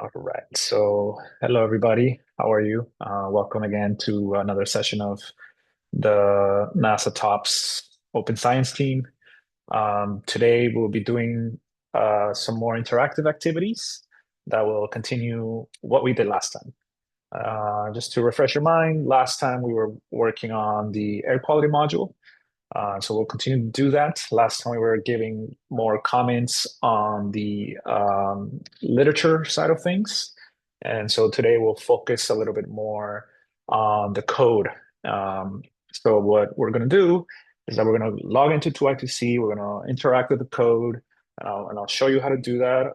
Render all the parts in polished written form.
All right. So, hello everybody. How are you? Welcome again to another session of the NASA Tops Open Science team. Today we'll be doing some more interactive activities that will continue what we did last time. Just to refresh your mind, last time we were working on the air quality module. So we'll continue to do that. Last time we were giving more comments on the literature side of things. And so today we'll focus a little bit more on the code. So what we're going to do is that we're going to log into 2I2C, we're going to interact with the code, and I'll show you how to do that.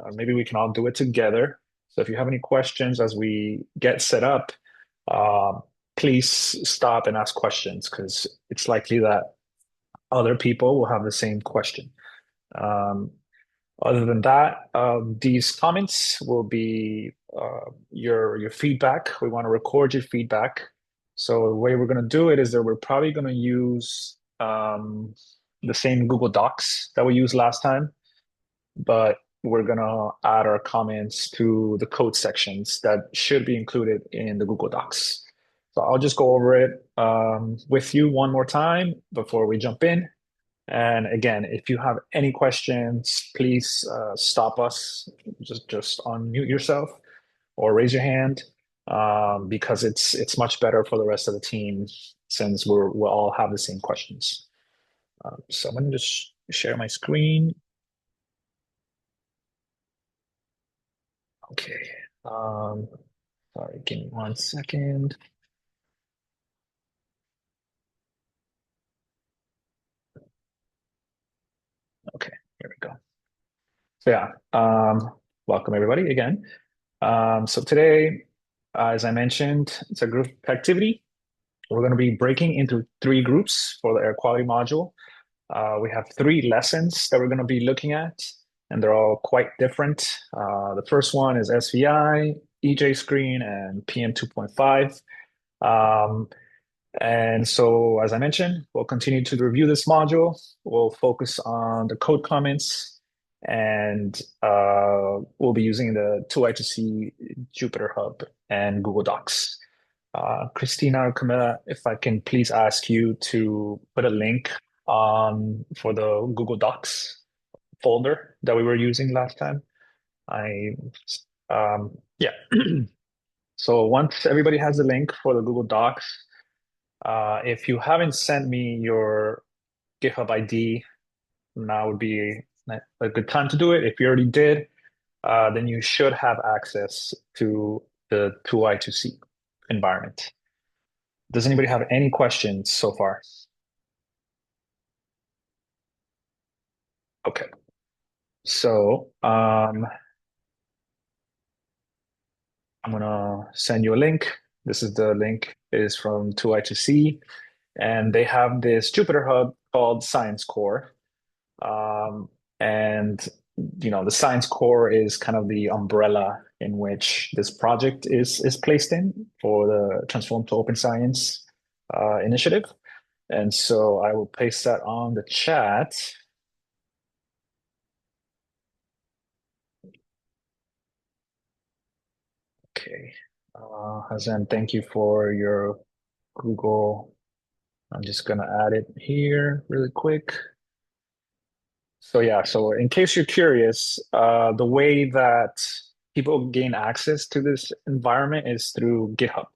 And maybe we can all do it together. So if you have any questions as we get set up, um, please stop and ask questions because it's likely that other people will have the same question. Um, Other than that, these comments will be your feedback. We want to record your feedback. So the way we're going to do it is that we're probably going to use the same Google Docs that we used last time, but we're going to add our comments to the code sections that should be included in the Google Docs. So I'll just go over it with you one more time before we jump in. And again, if you have any questions, please stop us. Just unmute yourself or raise your hand because it's much better for the rest of the team since we'll all have the same questions. So I'm going to just share my screen. Okay. Um, Sorry, give me 1 second. Okay, here we go. So yeah, welcome everybody again. So today, as I mentioned, it's a group activity. We're going to be breaking into three groups for the air quality module. We have three lessons that we're going to be looking at, and they're all quite different. The first one is SVI, EJ screen, and PM 2.5. And so, as I mentioned, we'll continue to review this module. We'll focus on the code comments, and we'll be using the 2I2C Jupyter Hub and Google Docs. Christina or Camilla, if I can please ask you to put a link on for the Google Docs folder that we were using last time. I yeah. So once everybody has the link for the Google Docs, if you haven't sent me your GitHub ID, now would be a good time to do it. If you already did, then you should have access to the 2I2C environment. Does anybody have any questions so far? Okay. So I'm gonna send you a link. This is the link is from 2I2C, and they have this Jupyter Hub called Science Core. Um, and the Science Core is kind of the umbrella in which this project is placed in for the Transform to Open Science initiative. And so I will paste that on the chat. Okay. Hazan, thank you for your Google. I'm just gonna add it here really quick. So yeah, so in case you're curious, the way that people gain access to this environment is through GitHub.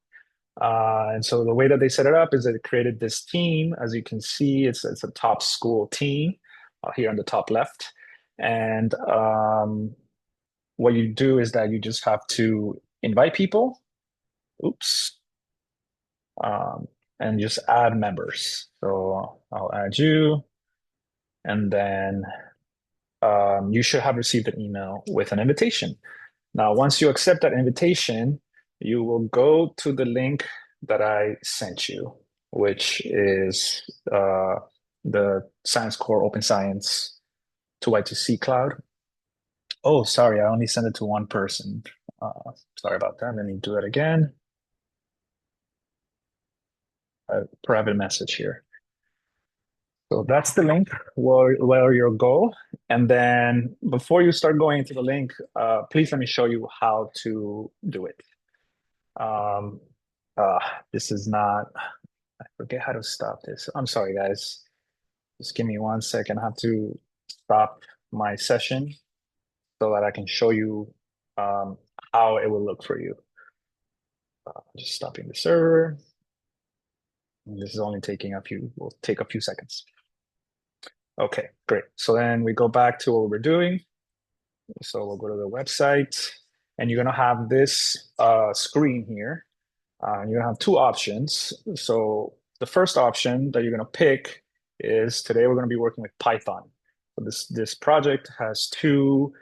And so the way that they set it up is that they created this team. As you can see, it's a top school team here on the top left. And what you do is that you just have to invite people. Oops. Um, and just add members. So I'll add you, and then you should have received an email with an invitation. Now, once you accept that invitation, you will go to the link that I sent you, which is the Science Core Open Science 2I2C Cloud. Oh, sorry, I only sent it to one person. Sorry about that. Let me do that again. A private message here. So that's the link where you'll go. And then before you start going into the link, please let me show you how to do it. Um, uh, this is not, I forget how to stop this. I'm sorry, guys. Just give me 1 second. I have to stop my session so that I can show you um, how it will look for you. Just stopping the server. And this is only taking will take a few seconds. Okay, great. So then we go back to what we're doing. So we'll go to the website and you're gonna have this screen here. You're gonna have two options. So the first option that you're gonna pick is today we're gonna be working with Python. So this project has two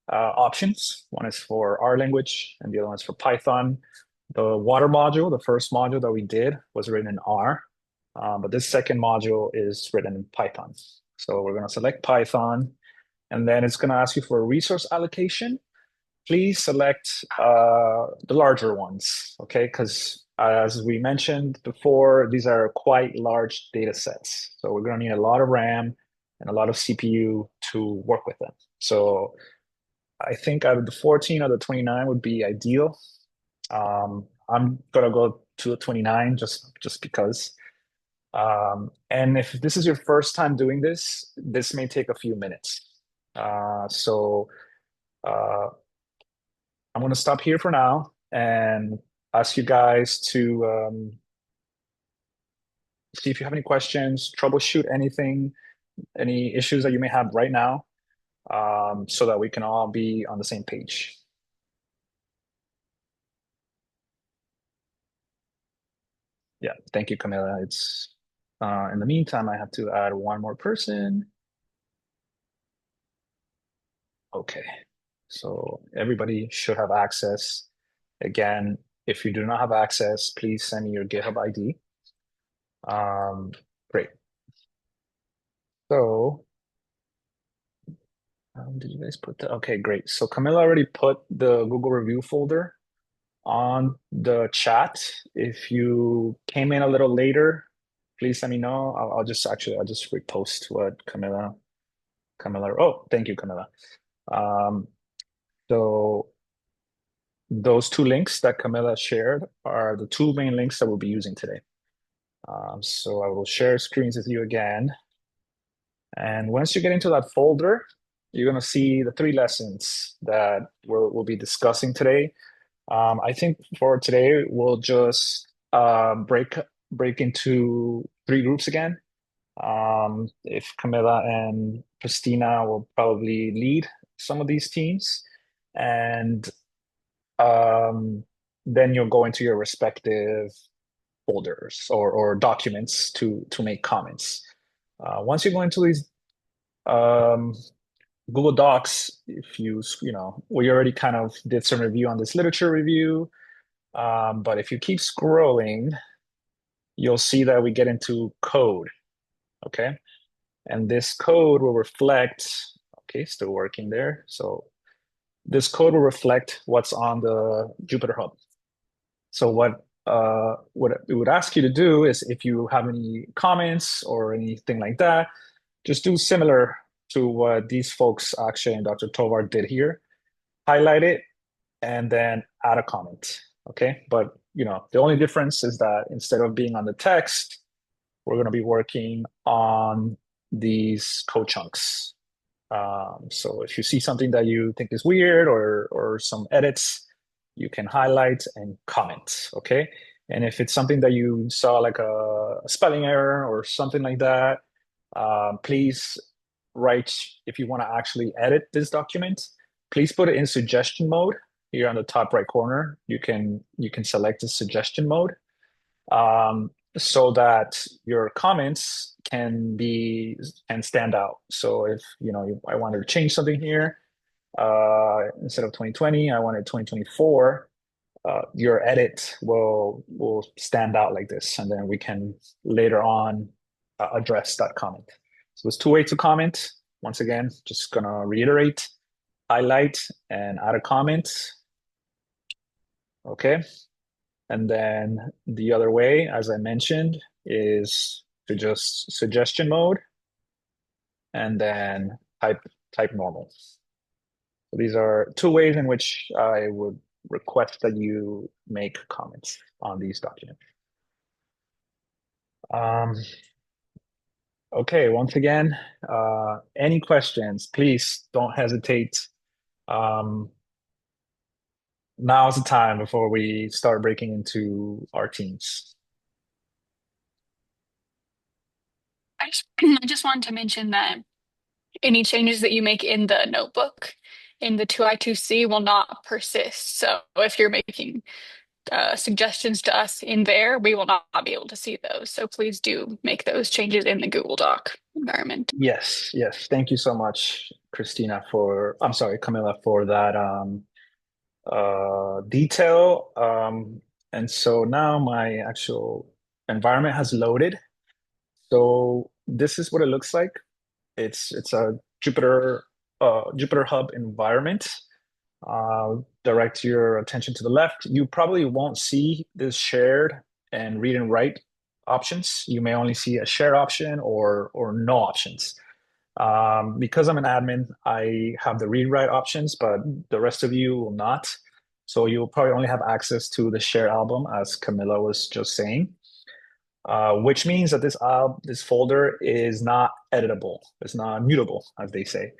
options. One is for R language and the other one is for Python. The water module, the first module that we did was written in R, but this second module is written in Python. So we're gonna select Python and then it's gonna ask you for a resource allocation. Please select the larger ones, okay? Because as we mentioned before, these are quite large data sets. So we're gonna need a lot of RAM and a lot of CPU to work with them. So I think out of the 14 or the 29 would be ideal. I'm gonna go to the 29 just because. And if this is your first time doing this, this may take a few minutes. So uh, I'm gonna stop here for now and ask you guys to see if you have any questions, troubleshoot anything, any issues that you may have right now, so that we can all be on the same page. Yeah, thank you, Camilla. It's in the meantime, I have to add one more person. Okay, so everybody should have access. Again, if you do not have access, please send me your GitHub ID. Great. So, did you guys put the? Okay, great. So Camilla already put the Google review folder on the chat. If you came in a little later, please let me know. I'll just repost what Camilla. Oh, thank you, Camilla. Um, so those two links that Camilla shared are the two main links that we'll be using today. So I will share screens with you again. And once you get into that folder, you're going to see the three lessons that we'll be discussing today. I think for today, we'll just break into three groups again. If Camilla and Christina will probably lead some of these teams. And um, then you'll go into your respective folders or documents to make comments. Once you go into these um, Google Docs, if we already kind of did some review on this literature review, but if you keep scrolling, you'll see that we get into code, okay? And this code will reflect, okay, still working there. So this code will reflect what's on the Jupyter Hub. So what it would ask you to do is if you have any comments or anything like that, just do similar to what these folks actually and Dr. Tovar did here. Highlight it and then add a comment. Okay. But the only difference is that instead of being on the text, we're going to be working on these code chunks. So if you see something that you think is weird or some edits, you can highlight and comment, okay? And if it's something that you saw like a spelling error or something like that, please write, if you want to actually edit this document, please put it in suggestion mode here on the top right corner. You can select the suggestion mode so that your comments can stand out. So if I wanted to change something here, instead of 2020, I wanted 2024. Your edit will stand out like this, and then we can later on address that comment. So there's two ways to comment. Once again, just gonna reiterate, highlight, and add a comment. Okay. And then the other way, as I mentioned, is to just suggestion mode. and then type normal. So these are two ways in which I would request that you make comments on these documents. Um, okay, once again, any questions, please don't hesitate. Um, Now is the time before we start breaking into our teams. I just wanted to mention that any changes that you make in the notebook in the 2I2C will not persist. So if you're making suggestions to us in there, we will not be able to see those. So please do make those changes in the Google Doc environment. Yes, yes. Thank you so much, I'm sorry, Camilla, for that detail. And so now my actual environment has loaded. So this is what it looks like. It's a Jupyter Hub environment. Direct your attention to the left. You probably won't see this shared and read and write options. You may only see a share option or no options. Because I'm an admin, I have the read write options, but the rest of you will not. So you'll probably only have access to the share album, as Camilla was just saying, which means that this folder is not editable. It's not mutable, as they say.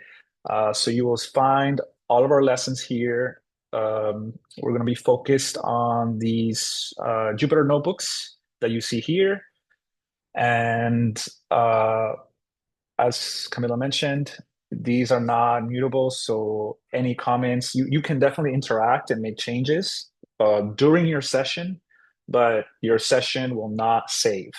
So you will find all of our lessons here. We're going to be focused on these Jupyter notebooks that you see here. And as Camila mentioned, these are not mutable. So any comments, you can definitely interact and make changes during your session, but your session will not save.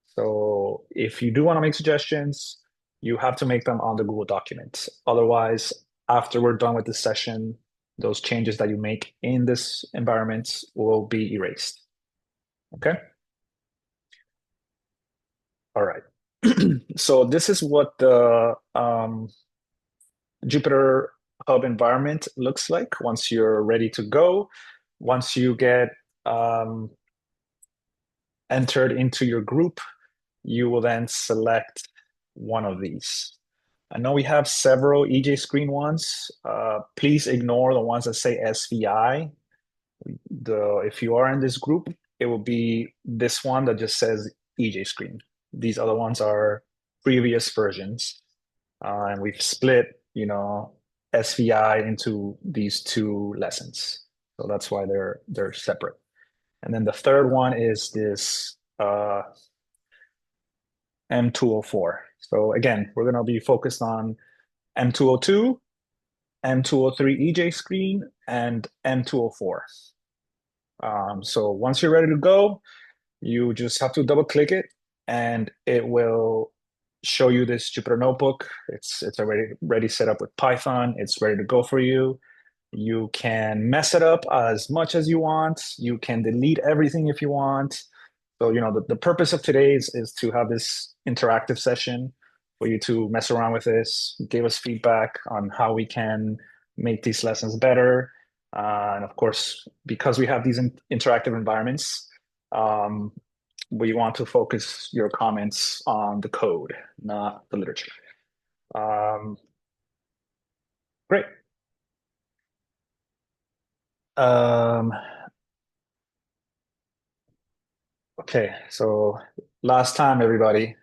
So if you do want to make suggestions, you have to make them on the Google document. Otherwise, after we're done with this session, those changes that you make in this environment will be erased. Okay? All right. So this is what the Jupyter Hub environment looks like once you're ready to go. Once you get um, entered into your group, you will then select one of these. I know we have several EJ Screen ones. Please ignore the ones that say SVI. If you are in this group, it will be this one that just says EJ Screen. These other ones are previous versions, and we've split, SVI into these two lessons. So that's why they're separate. And then the third one is this M204. So again, we're going to be focused on M202, M203 EJ screen, and M204. So once you're ready to go, you just have to double click it and it will show you this Jupyter notebook. It's already ready set up with Python. It's ready to go for you. You can mess it up as much as you want. You can delete everything if you want. So, the purpose of today is to have this interactive session for you to mess around with this, give us feedback on how we can make these lessons better. And of course, because we have these interactive environments, um, we want to focus your comments on the code, not the literature. Um, Great. Um, okay, so last time, everybody,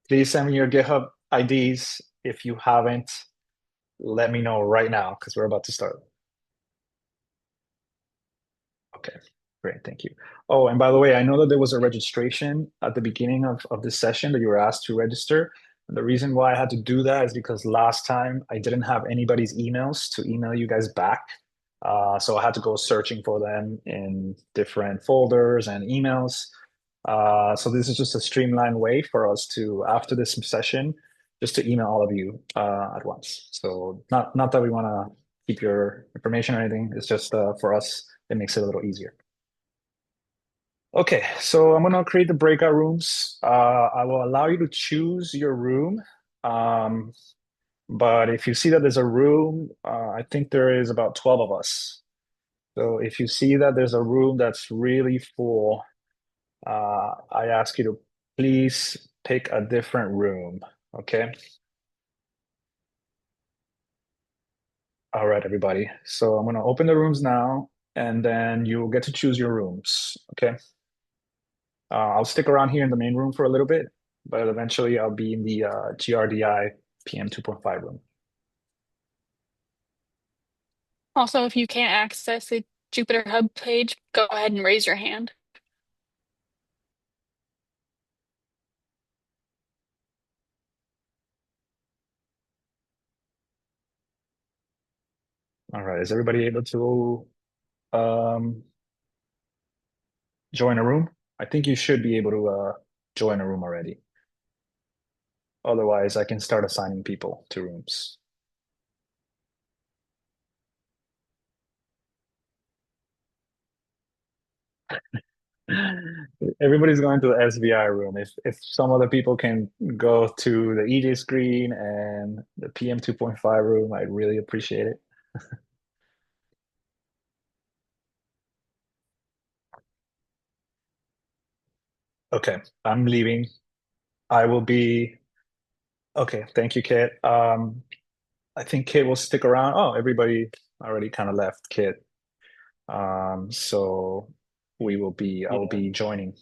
please send me your GitHub IDs. If you haven't, let me know right now because we're about to start. Okay, great, thank you. Oh, and by the way, I know that there was a registration at the beginning of this session that you were asked to register. And the reason why I had to do that is because last time I didn't have anybody's emails to email you guys back. So I had to go searching for them in different folders and emails. So this is just a streamlined way for us to, after this session, just to email all of you at once. So not that we want to keep your information or anything. It's just for us, it makes it a little easier. Okay, so I'm gonna create the breakout rooms. I will allow you to choose your room. Um, but if you see that there's a room, I think there is about 12 of us. So if you see that there's a room that's really full, I ask you to please pick a different room. Okay. All right, everybody. So I'm going to open the rooms now, and then you'll get to choose your rooms. Okay. I'll stick around here in the main room for a little bit, but eventually I'll be in the GRDI PM 2.5 room. Also, if you can't access the Jupyter Hub page, go ahead and raise your hand. All right. Is everybody able to um, join a room? I think you should be able to join a room already. Otherwise, I can start assigning people to rooms. Everybody's going to the SVI room. If some other people can go to the EJ screen and the PM 2.5 room, I'd really appreciate it. Okay, I'm leaving. I will be okay. Thank you, Kit. I think Kit will stick around. Oh, everybody already kind of left, Kit. So I will Yeah, be joining.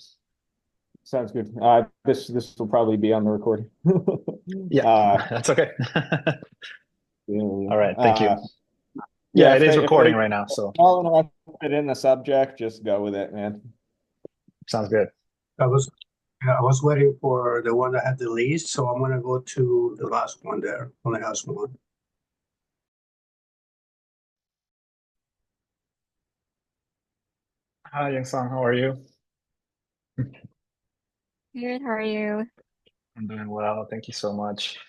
sounds good. This will probably be on the recording. Yeah, Uh, that's okay. yeah, All right, thank you. yeah. Yeah, it is If they recording right now, so all interested in the subject, just go with it, man. sounds good. I was I was waiting for the one that had the least, so I'm gonna go to the last one there, only has one. Hi, Young Song, how are you? Good, how are you? I'm doing well. Thank you so much.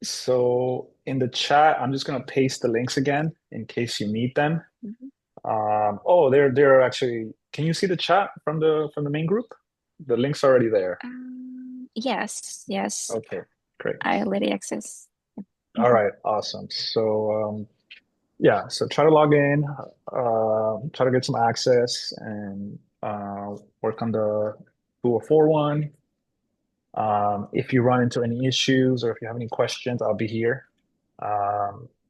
So in the chat, I'm just gonna paste the links again in case you need them. Mhm. Oh, they're actually. Can you see the chat from the main group? The link's already there. Yes, yes, Okay, great. I already access. All Mhm. right, awesome. So yeah, so try to log in, try to get some access, and work on the 204 one. If you run into any issues or if you have any questions, I'll be here.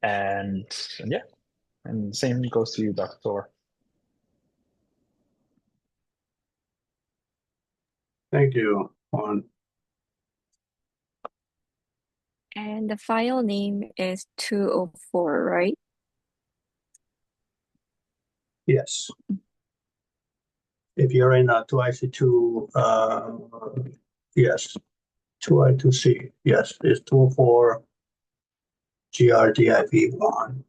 And yeah, and same goes to you, Dr. Thank you, Juan. And the file name is 204, right? Yes. If you're in 2IC2, yes, 2I2C, yes, it's 204 GRDIV1.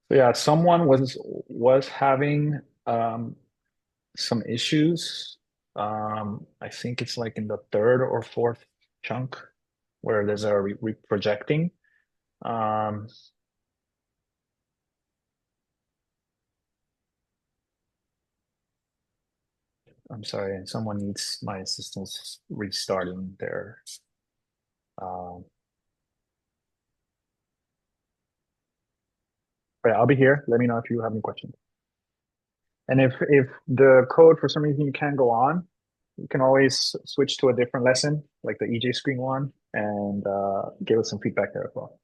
So yeah, someone was having some issues. I think it's like in the third or fourth chunk where there's a re projecting. Um, I'm sorry, and someone needs my assistance restarting their. Um, but yeah, I'll be here. Let me know if you have any questions. And if the code for some reason you can't go on, you can always switch to a different lesson, like the EJ screen one, and give us some feedback there as well.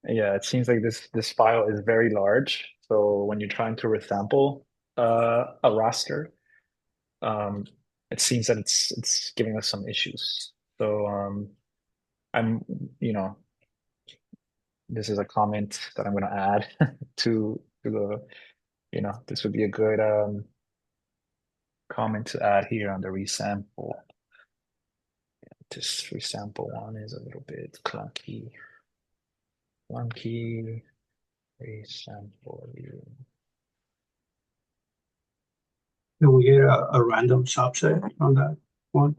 Yeah, it seems like this file is very large. So when you're trying to resample a raster, um, it seems that it's giving us some issues. So I'm you know this is a comment that I'm going to add to the, this would be a good comment to add here on the resample. This resample one is a little bit clunky. Resample view. Can we get a random subset on that one?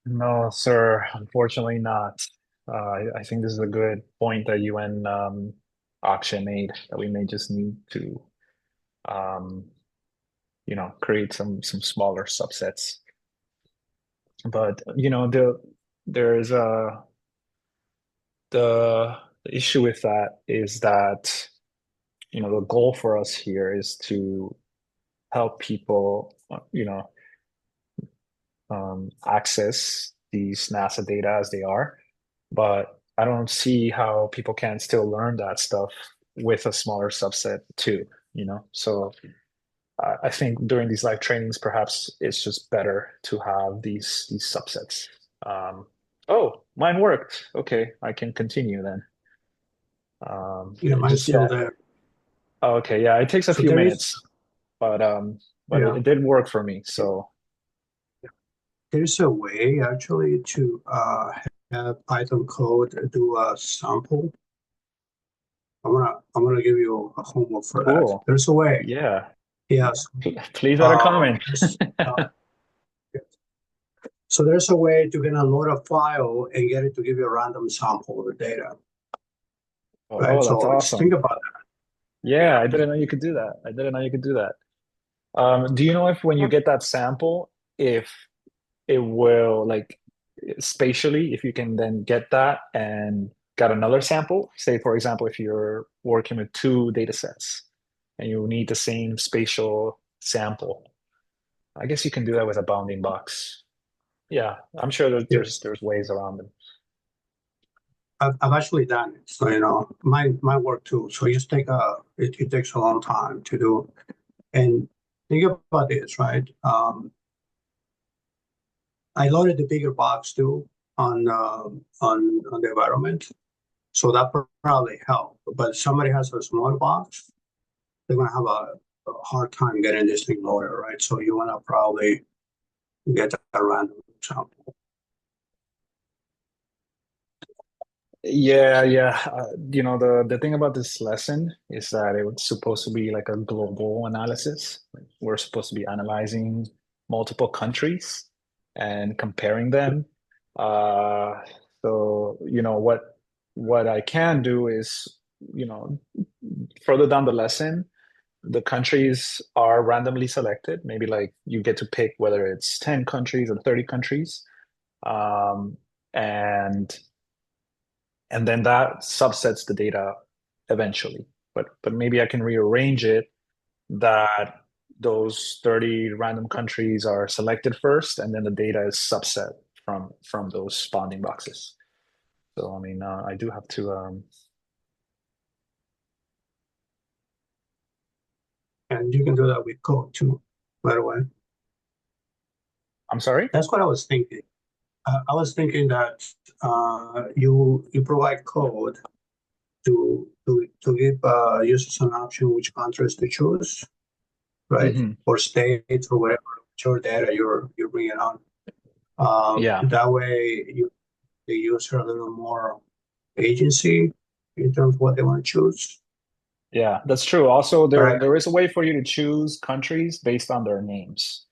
No, sir, unfortunately not. I think this is a good point that you and Akshay made, that we may just need to create some smaller subsets. But there's the issue with that is that the goal for us here is to help people access these NASA data as they are, but I don't see how people can still learn that stuff with a smaller subset too, So I think during these live trainings, perhaps it's just better to have these subsets. Oh, mine worked. Okay, I can continue then. Yeah, mine's Just still yeah. there. Okay, yeah, it takes a So few there is, minutes, but yeah, it did work for me. So there's a way actually to have Python code do a sample. I'm gonna give you a homework for that. cool. There's a way. Yeah. Yes. Please add a comment. So there's a way to gonna load a file and get it to give you a random sample of the data, right? That's So just think awesome. about that. Yeah, I didn't know you could do that. I didn't know you could do that. Do you know if when you get that sample, if it will like spatially, if you can then get that and get another sample? Say, for example, if you're working with two data sets and you need the same spatial sample, I guess you can do that with a bounding box. Yeah, I'm sure that Yeah. there's ways around them. I've actually done it. So, my work too. So you just it takes a long time to do. And think about this, right? I loaded the bigger box too on the environment. So that probably helped. But somebody has a smaller box, they're gonna have a hard time getting this thing loaded, right? So you wanna probably get a random sample. Yeah, yeah. The thing about this lesson is that it was supposed to be like a global analysis. We're supposed to be analyzing multiple countries and comparing them. Uh, so what I can do is, you know, further down the lesson, the countries are randomly selected. Maybe like you get to pick whether it's 10 countries or 30 countries. Um, and and then that subsets the data eventually. But maybe I can rearrange it that those 30 random countries are selected first, and then the data is subset from those bounding boxes. So I mean, I do have to. And you can do that with code too, by the way. I'm sorry. That's what I was thinking. I was thinking that you provide code to give users an option which countries to choose, right? Hmm. Or states or whatever, whichever data you're bringing on. Yeah, That way, the user a little more agency in terms of what they want to choose. yeah, that's true. Also, Right? there is a way for you to choose countries based on their names.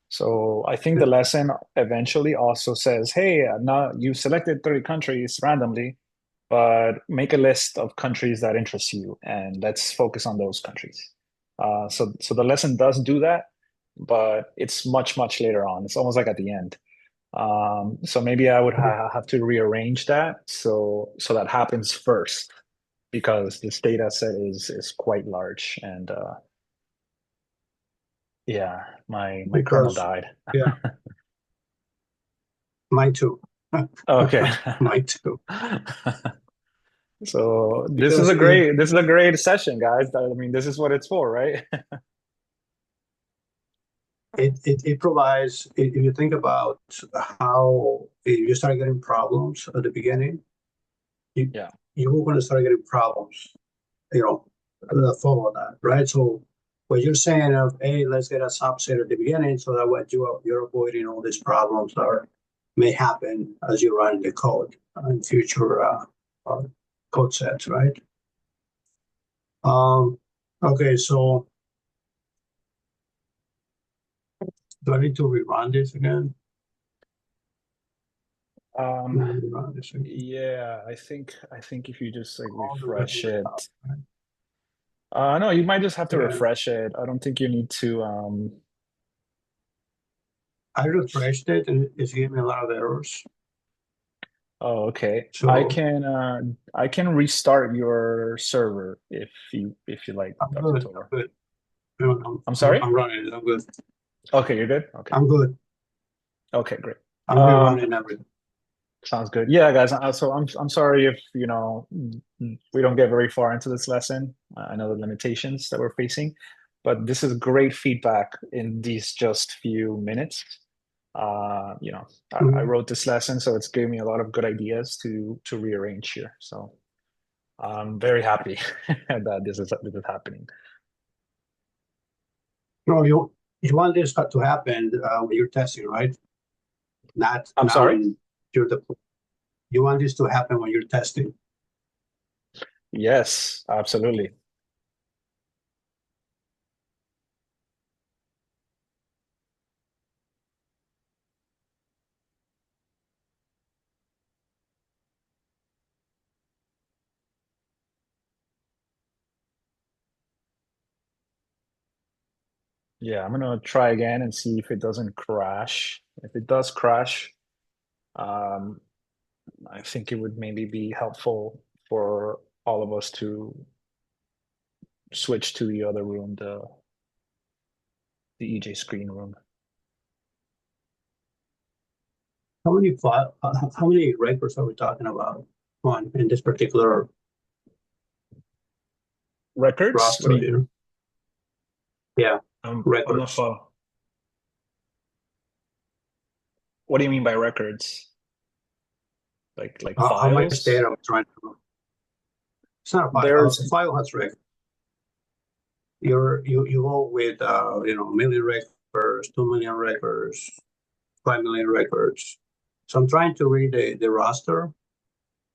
So I think the lesson eventually also says, hey, now you selected 30 countries randomly, but make a list of countries that interest you and let's focus on those countries. So the lesson does do that, but it's much later on. It's almost like at the end. So maybe I would have to rearrange that so that happens first because this data set is quite large and yeah, my kernel Because died. yeah, mine too. Okay. Mine too. So Because this is a great session, guys. I mean, this is what it's for, right? it provides, if you think about how if you start getting problems at the beginning, you, Yeah. you're going to start getting problems, that follow that, right? So what you're saying of, hey, let's get a subset at the beginning so that what you're avoiding all these problems that may happen as you run the code in future uh, code sets, right? Okay, so do I need to rerun this again? Um, Rerun this again. yeah, I think if you just like All the way from refresh the top, it. right? No, you might just have to Yeah, refresh it. I don't think you need to I refreshed it and it's giving me a lot of errors. oh, okay. So I can restart your server if you like, I'm Dr. good. I'm Tovar. good. I'm, I'm sorry? I'm running it. I'm good. Okay, you're good? Okay. I'm good. Okay, great. I'm Um, rerunning everything. Sounds good. Yeah, guys. So I'm sorry if we don't get very far into this lesson. I know the limitations that we're facing, but this is great feedback in these just few minutes. I Mhm. wrote this lesson, so it's giving me a lot of good ideas to rearrange here. So I'm very happy that this is happening. No, you want this to happen when you're testing, right? I'm Not sorry? when you're the. You want this to happen when you're testing. Yes, absolutely. Yeah, I'm gonna try again and see if it doesn't crash. If it does crash, um, I think it would maybe be helpful for all of us to switch to the other room, the EJ screen room. How many records are we talking about on in this particular Records? What do roster you? here? Yeah, I'm not records. sure. What do you mean by records? Like How much files? data I'm trying to. It's not a file. A There's file has records. You go with million records, 2 million records, 5 million records. So I'm trying to read the roster,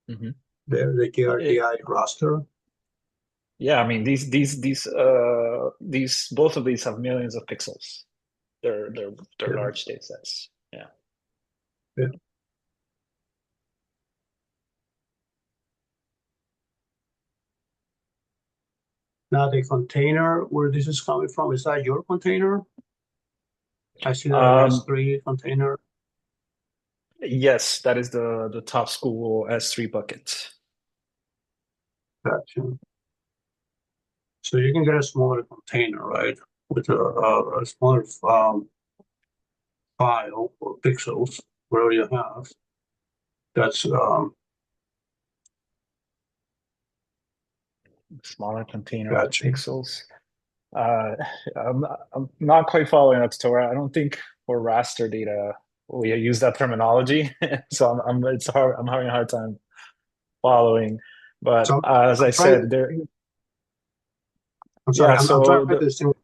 Mhm. the It, GRDI roster. yeah, I mean these both of these have millions of pixels. They're Yeah, large data sets. Yeah. yeah. Now the container where this is coming from, is that your container? I see that Um, S3 container. yes, that is the top school S3 bucket. Gotcha. So you can get a smaller container, right? With a smaller file or pixels, whatever you have. That's Smaller container with gotcha. pixels. Uh, I'm not quite following up, Tora. I don't think for raster data we use that terminology, so it's hard. I'm having a hard time following. But So as I I'm trying. said, there, I'm sorry. yeah. I'm trying So to distinguish.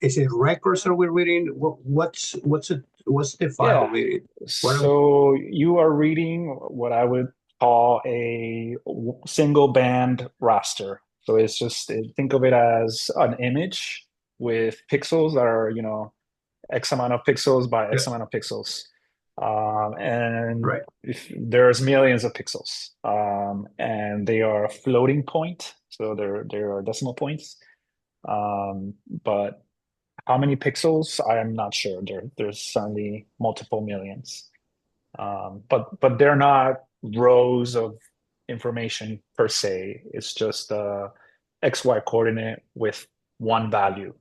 Is it records that we're reading? What's the file yeah. reading? What are, So you are reading what I would call a single band raster. So it's just think of it as an image with pixels that are X amount of pixels by yeah, X amount of pixels. And right? if there's millions of pixels, and they are a floating point, so there are decimal points. But how many pixels? I am not sure. There's certainly multiple millions. But they're not rows of information per se. It's just a XY coordinate with one value.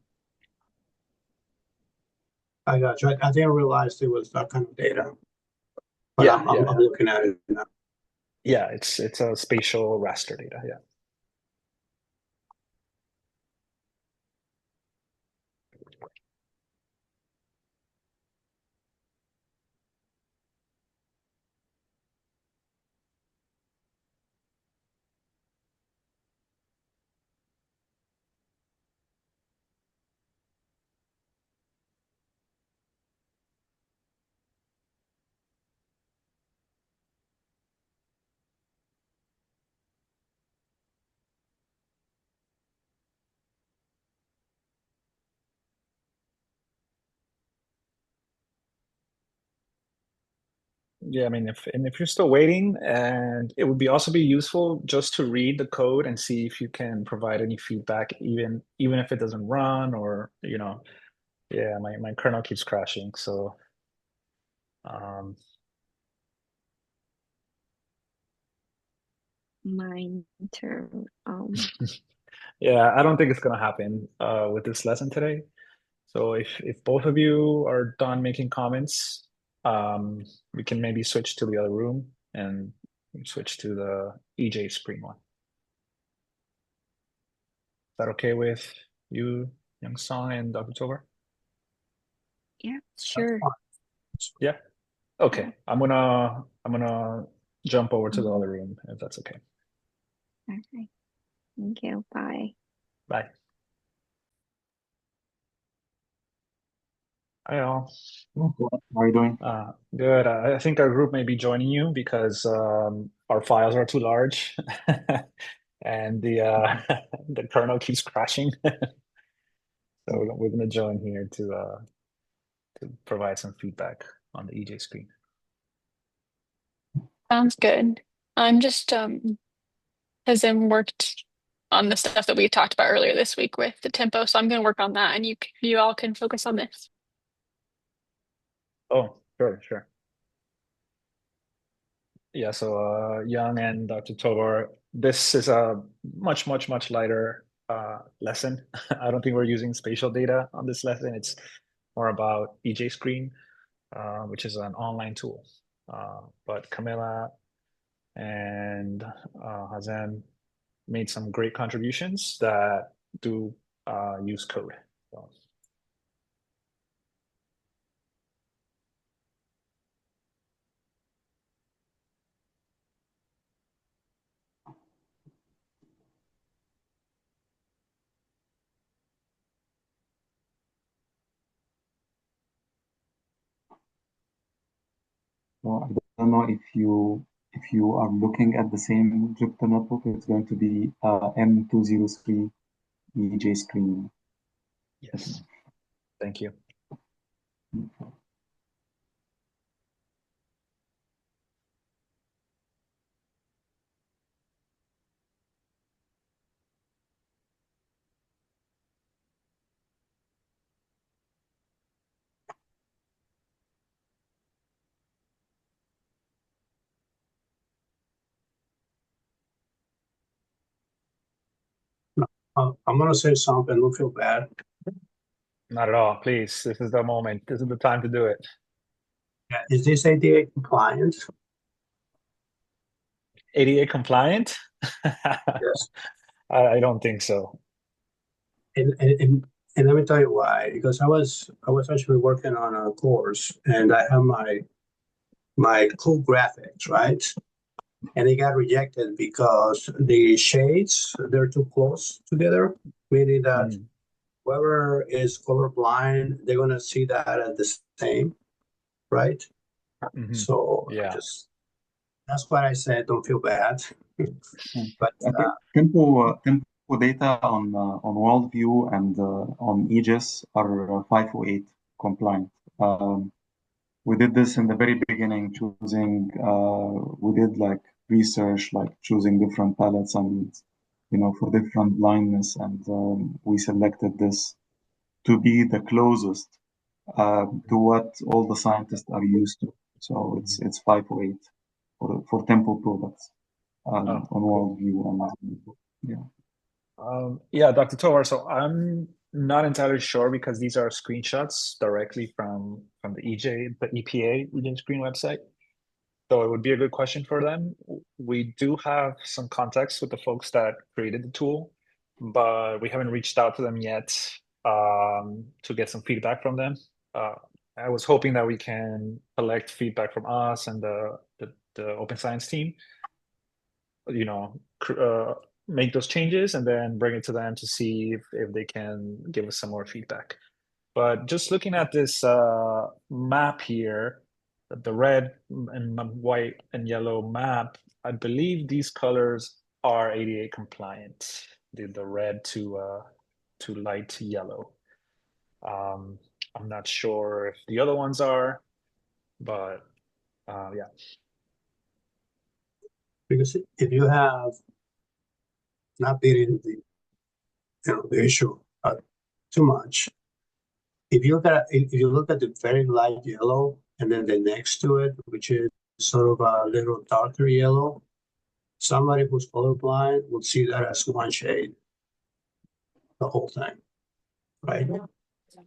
I got you. I didn't realize it was that kind of data, but Yeah, yeah, I'm yeah. looking at it now. Yeah, it's a spatial raster data. Yeah. Yeah, I mean, if you're still waiting, and it would be also be useful just to read the code and see if you can provide any feedback, even if it doesn't run or yeah, my kernel keeps crashing. So um, My turn. yeah, I don't think it's gonna happen with this lesson today. So if both of you are done making comments, we can maybe switch to the other room and switch to the EJ screen one. Is that okay with you, Young Song and Dr. Tovar? Yeah, That's sure. fine. Yeah. Yeah. Okay. I'm gonna jump over to the Mhm. other room if that's okay. Okay. Thank you. Bye. Bye. Hi all. How are you doing? Good. I think our group may be joining you because our files are too large and the the kernel keeps crashing. So we're gonna join here to provide some feedback on the EJ screen. Sounds good. I'm just has worked on the stuff that we talked about earlier this week with the tempo, so I'm going to work on that, and you all can focus on this. Oh, sure, sure. Yeah, so Young and Dr. Tovar, this is a much lighter lesson. I don't think we're using spatial data on this lesson. It's more about EJ Screen, which is an online tool. But Camila and Hazem made some great contributions that do use code. So, So I don't know if you are looking at the same Jupyter notebook. It's going to be M203 EJ screen. yes, thank you. No, I'm gonna say something. Don't feel bad. Not at all. Please, this is the moment. This is the time to do it. Yeah, is this ADA compliant? ADA compliant? Yes. I don't think so. And let me tell you why. Because I was actually working on a course, and I have my cool graphics, right? And it got rejected because the shades they're too close together, meaning that Mm, whoever is colorblind, they're gonna see that as the same, right? mhm. So I Yeah. just that's why I said don't feel bad. Mm. But I think tempo data on worldview and on Aegis are 508 compliant. We did this in the very beginning, we did like research, like choosing different palettes and, for different blindness. And we selected this to be the closest to what all the scientists are used to. So it's 508 for tempo products Oh, on cool. worldview and yeah. Yeah, Dr. Tovar. So I'm not entirely sure because these are screenshots directly from the EPA EJ Screen website. So it would be a good question for them. We do have some contacts with the folks that created the tool, but we haven't reached out to them yet to get some feedback from them. Uh, I was hoping that we can collect feedback from us and the open science team, you know, make those changes and then bring it to them to see if they can give us some more feedback. But just looking at this map here, the red and white and yellow map, I believe these colors are ADA compliant. The red to light yellow. Um, I'm not sure if the other ones are, but Yeah. Because if you have not beating the issue too much, if you look at the very light yellow and then the next to it, which is sort of a little darker yellow, somebody who's colorblind will see that as one shade, the whole thing, right?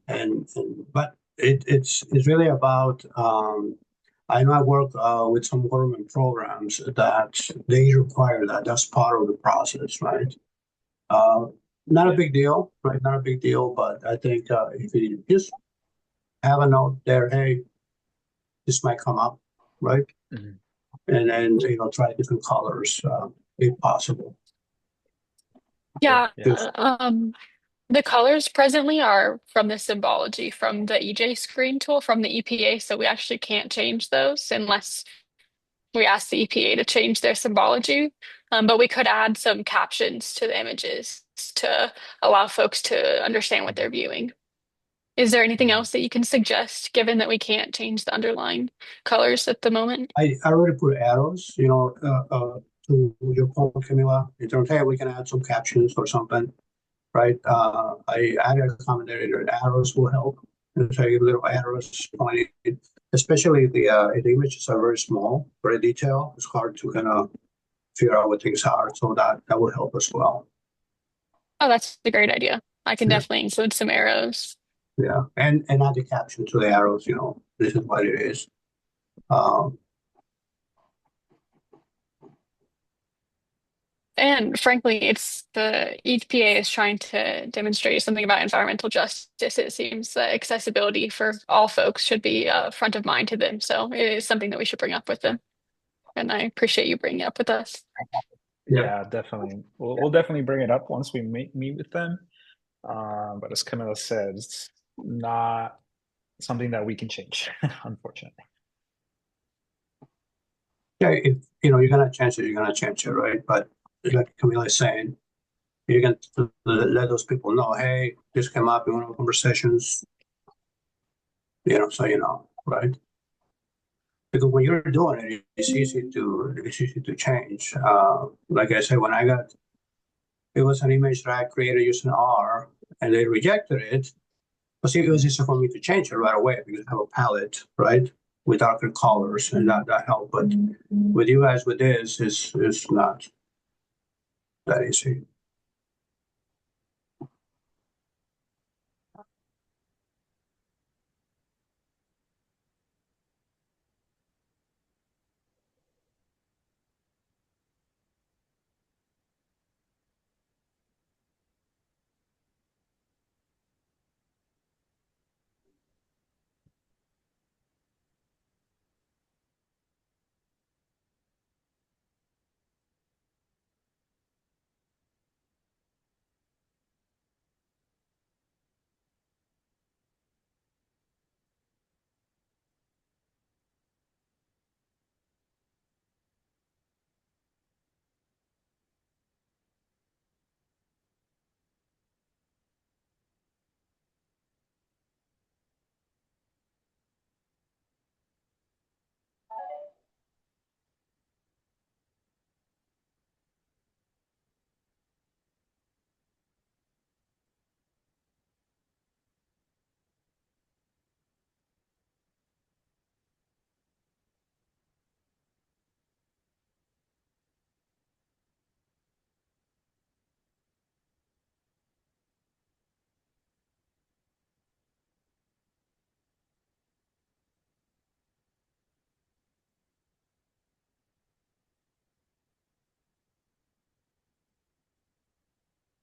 And but it's really about I know I work with some government programs that they require that. That's part of the process, right? Uh, Not a big deal, right? Not a big deal, but I think if you just have a note there, hey, this might come up, right? Mhm. And then try different colors if possible. Yeah, Yes. the colors presently are from the symbology from the EJ screen tool from the EPA, so we actually can't change those unless we ask the EPA to change their symbology. But we could add some captions to the images to allow folks to understand what they're viewing. Is there anything Mhm. else that you can suggest, given that we can't change the underlying colors at the moment? I already put arrows, to your point, Camila. In terms, hey, we can add some captions or something, right? I added a comment there that arrows will help. And so little arrows pointing, especially if the images are very small, very detailed. It's hard to kind of figure out what things are. So that will help as well. Oh, that's a great idea. I can Yeah, definitely include some arrows. yeah, and add the caption to the arrows. This is what it is. Um, And frankly, it's the EPA is trying to demonstrate something about environmental justice. It seems that accessibility for all folks should be front of mind to them. So it is something that we should bring up with them. And I appreciate you bringing it up with us. yeah, Yeah, definitely. We'll definitely bring it up once we meet with them. But as Camilla said, it's not something that we can change, unfortunately. yeah. If you're gonna change it, you're gonna change it, right? But like Camila is saying, you can let those people know, hey, this came up in one of the conversations, so right? Because when you're doing it, it's easy to change. Like I said, when I got it was an image that I created using R, and they rejected it. But see, it was easy for me to change it right away because I have a palette, right, with darker colors, and that helped. But with you guys, with this, is not that easy.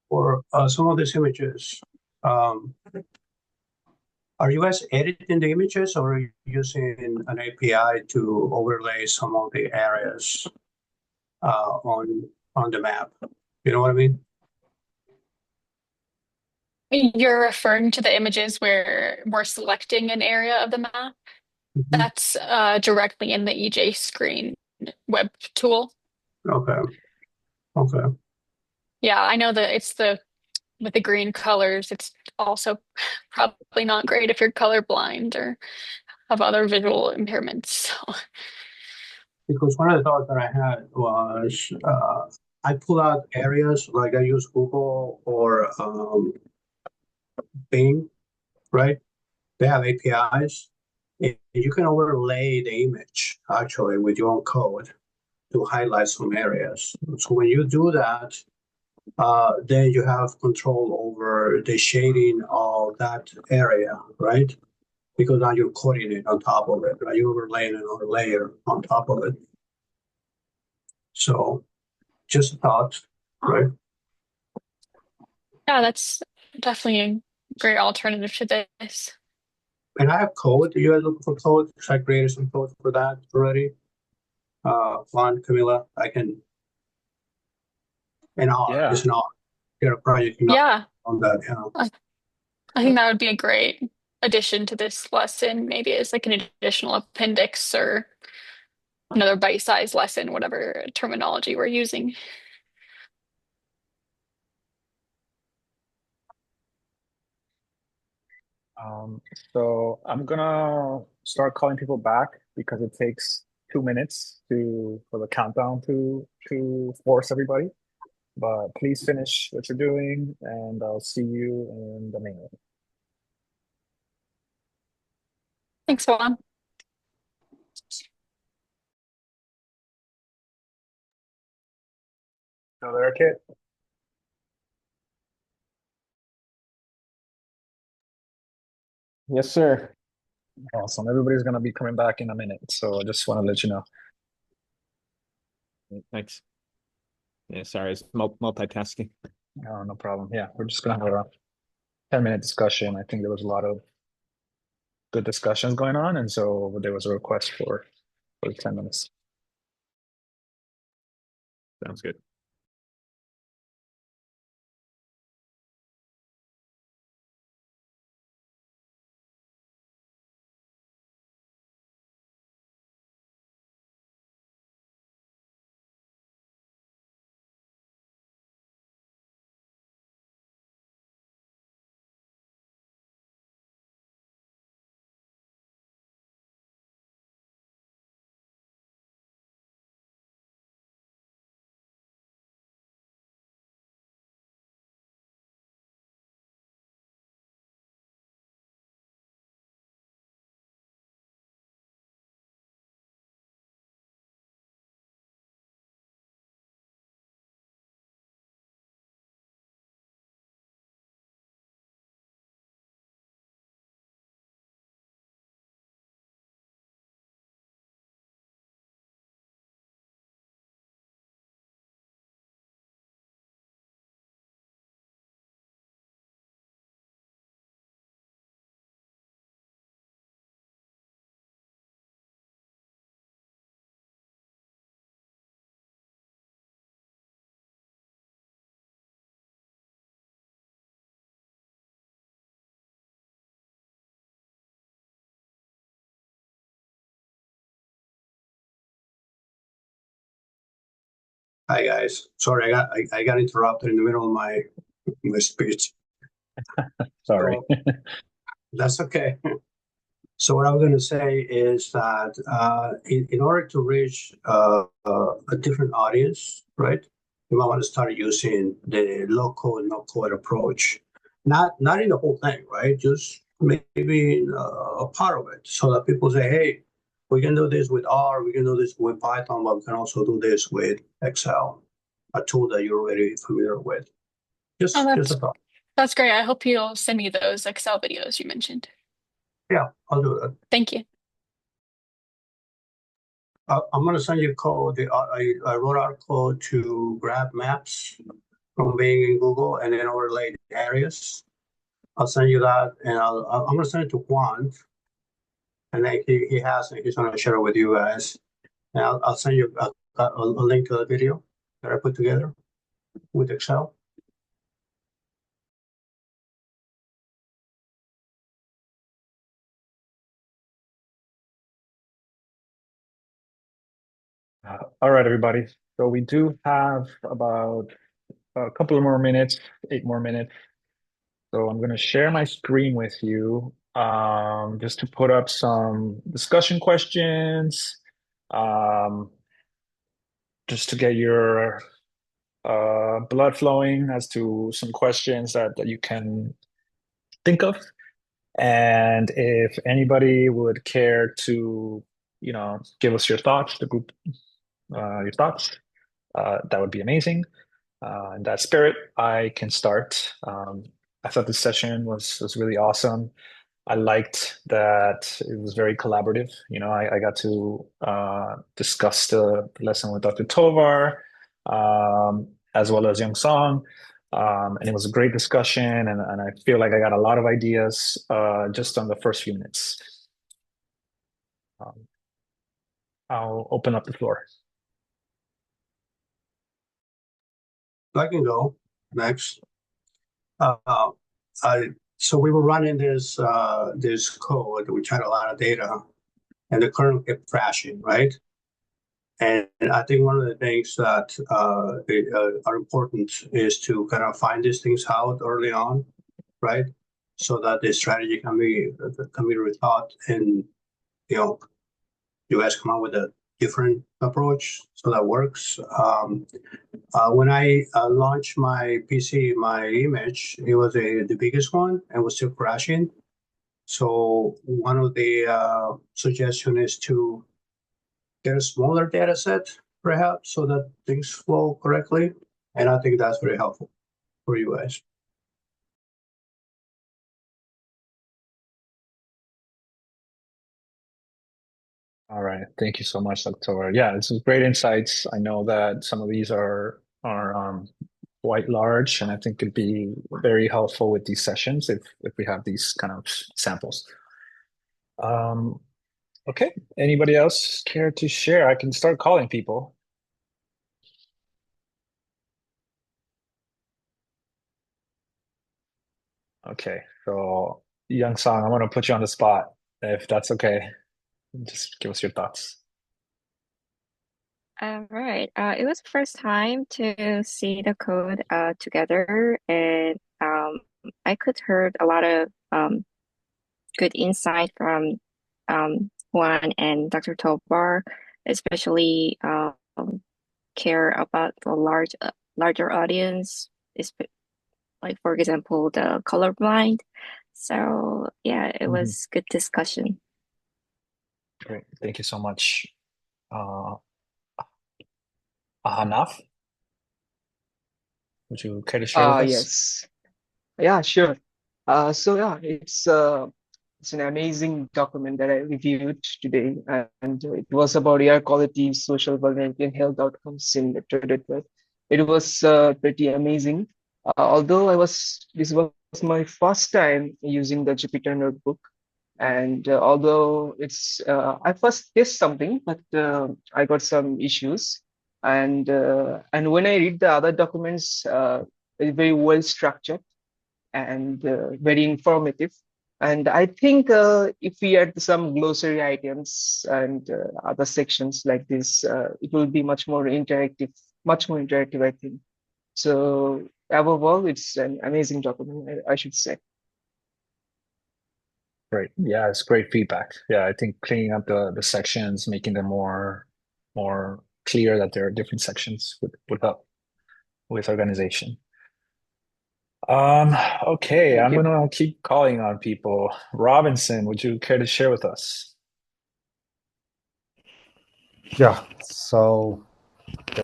For some of these images, um, are you guys editing the images, or are you using an API to overlay some of the areas on the map? You know what I mean? You're referring to the images where we're selecting an area of the map. Mhm. That's directly in the EJ screen web tool. Okay. Okay. Yeah, I know that it's the with the green colors, it's also probably not great if you're colorblind or have other visual impairments. So Because one of the thoughts that I had was I pull out areas like I use Google or Bing, right? They have APIs, and you can overlay the image actually with your own code to highlight some areas. So when you do that, then you have control over the shading of that area, right? Because now you're coding it on top of it, right? You're overlaying another layer on top of it. So just a thought, right? Yeah, that's definitely a great alternative to this. And I have code. You guys looking for code? So I created some code for that already. Juan, Camila, I can, an R, Yeah. it's an R. Get a project Yeah, on that, you know. I think that would be a great addition to this lesson, maybe as like an additional appendix or another bite-sized lesson, whatever terminology we're using. Um, so I'm gonna start calling people back because it takes 2 minutes for the countdown to force everybody. But please finish what you're doing, and I'll see you in the main. Thanks, Juan. So there, Kit. Yes, sir. Awesome. Everybody's gonna be coming back in a minute, so I just want to let you know. Thanks. Yeah, sorry, it's multitasking. No, no problem. Yeah, we're just gonna have a 10-minute discussion. I think there was a lot of good discussions going on, and so there was a request for 10 minutes. Sounds good. Hi guys. Sorry, I got interrupted in the middle of my speech. Sorry. So that's okay. So what I'm going to say is that in order to reach a different audience, right, you might want to start using the low code, no code approach. Not in the whole thing, right? Just maybe in a part of it, so that people say, "Hey, we can do this with R, we can do this with Python, but we can also do this with Excel, a tool that you're already familiar with." Oh, Just a thought. that's great. I hope you'll send me those Excel videos you mentioned. Yeah, I'll do that. Thank you. I'm going to send you code. I wrote out code to grab maps from being in Google and then overlay the areas. I'll send you that, and I'm going to send it to Juan, and then he has it. He's going to share it with you guys. And I'll send you a link to the video that I put together with Excel. All right, everybody. So we do have about a couple of more minutes, 8 more minutes. So I'm going to share my screen with you just to put up some discussion questions. just to get your blood flowing as to some questions that you can think of. And if anybody would care to, give us your thoughts, the group, your thoughts, that would be amazing. In that spirit, I can start. I thought this session was really awesome. I liked that it was very collaborative. I got to discuss the lesson with Dr. Tovar, as well as Young Song. And it was a great discussion, and I feel like I got a lot of ideas just on the first few minutes. I'll open up the floor. I can go next. Uh, so we were running this code, which had a lot of data, and the kernel kept crashing, right? And I think one of the things that are important is to kind of find these things out early on, right? So that the strategy can be rethought, and you guys come up with a different approach so that works. When I launched my PC, my image, it was the biggest one and was still crashing. So one of the suggestion is to get a smaller data set, perhaps, so that things flow correctly. And I think that's very helpful for you guys. All right. Thank you so much, Dr. Yeah, this is great insights. I know that some of these are quite large, and I think it'd be very helpful with these sessions if we have these kind of samples. Okay. Anybody else care to share? I can start calling people. Okay. So, Young Song, I'm going to put you on the spot, if that's okay. Just give us your thoughts. Right. It was the first time to see the code together, and I could heard a lot of good insight from Juan and Dr. Tobar, especially care about the larger audience, like for example the colorblind. So yeah, it was good discussion. Great. Thank you so much. Ahanaf, would you care to share with us? Yes. Yeah, sure. So yeah, it's an amazing document that I reviewed today, and it was about air quality, social vulnerability, and health outcomes in the traded web. It was pretty amazing. Although this was my first time using the Jupyter notebook, and although I first test something, but I got some issues, and when I read the other documents, it's very well structured and very informative. And I think if we add some glossary items and other sections like this, it will be much more interactive, I think. So above all, it's an amazing document, I should say. Great. Yeah, it's great feedback. Yeah, I think cleaning up the sections, making them more clear that there are different sections would help with organization. Okay, Thank I'm you. gonna keep calling on people. Robinson, would you care to share with us? Yeah, so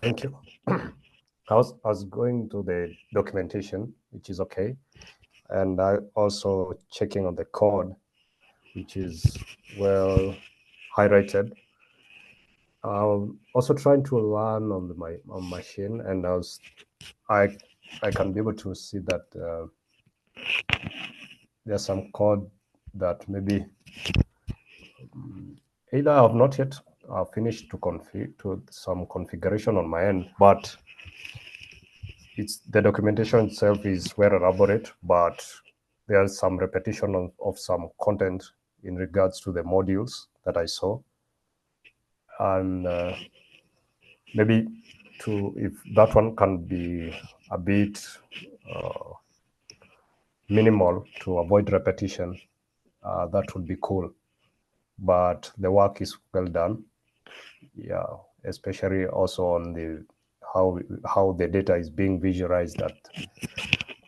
thank you. I was going to the documentation, which is okay. And I also checking on the code, which is well highlighted. Also trying to learn on my machine, and I can be able to see that there's some code that maybe either I have not yet finished to some configuration on my end, but it's the documentation itself is well elaborate, but there's some repetition of some content in regards to the modules that I saw. And maybe if that one can be a bit minimal to avoid repetition, that would be cool. But the work is well done. Yeah, especially also on the how the data is being visualized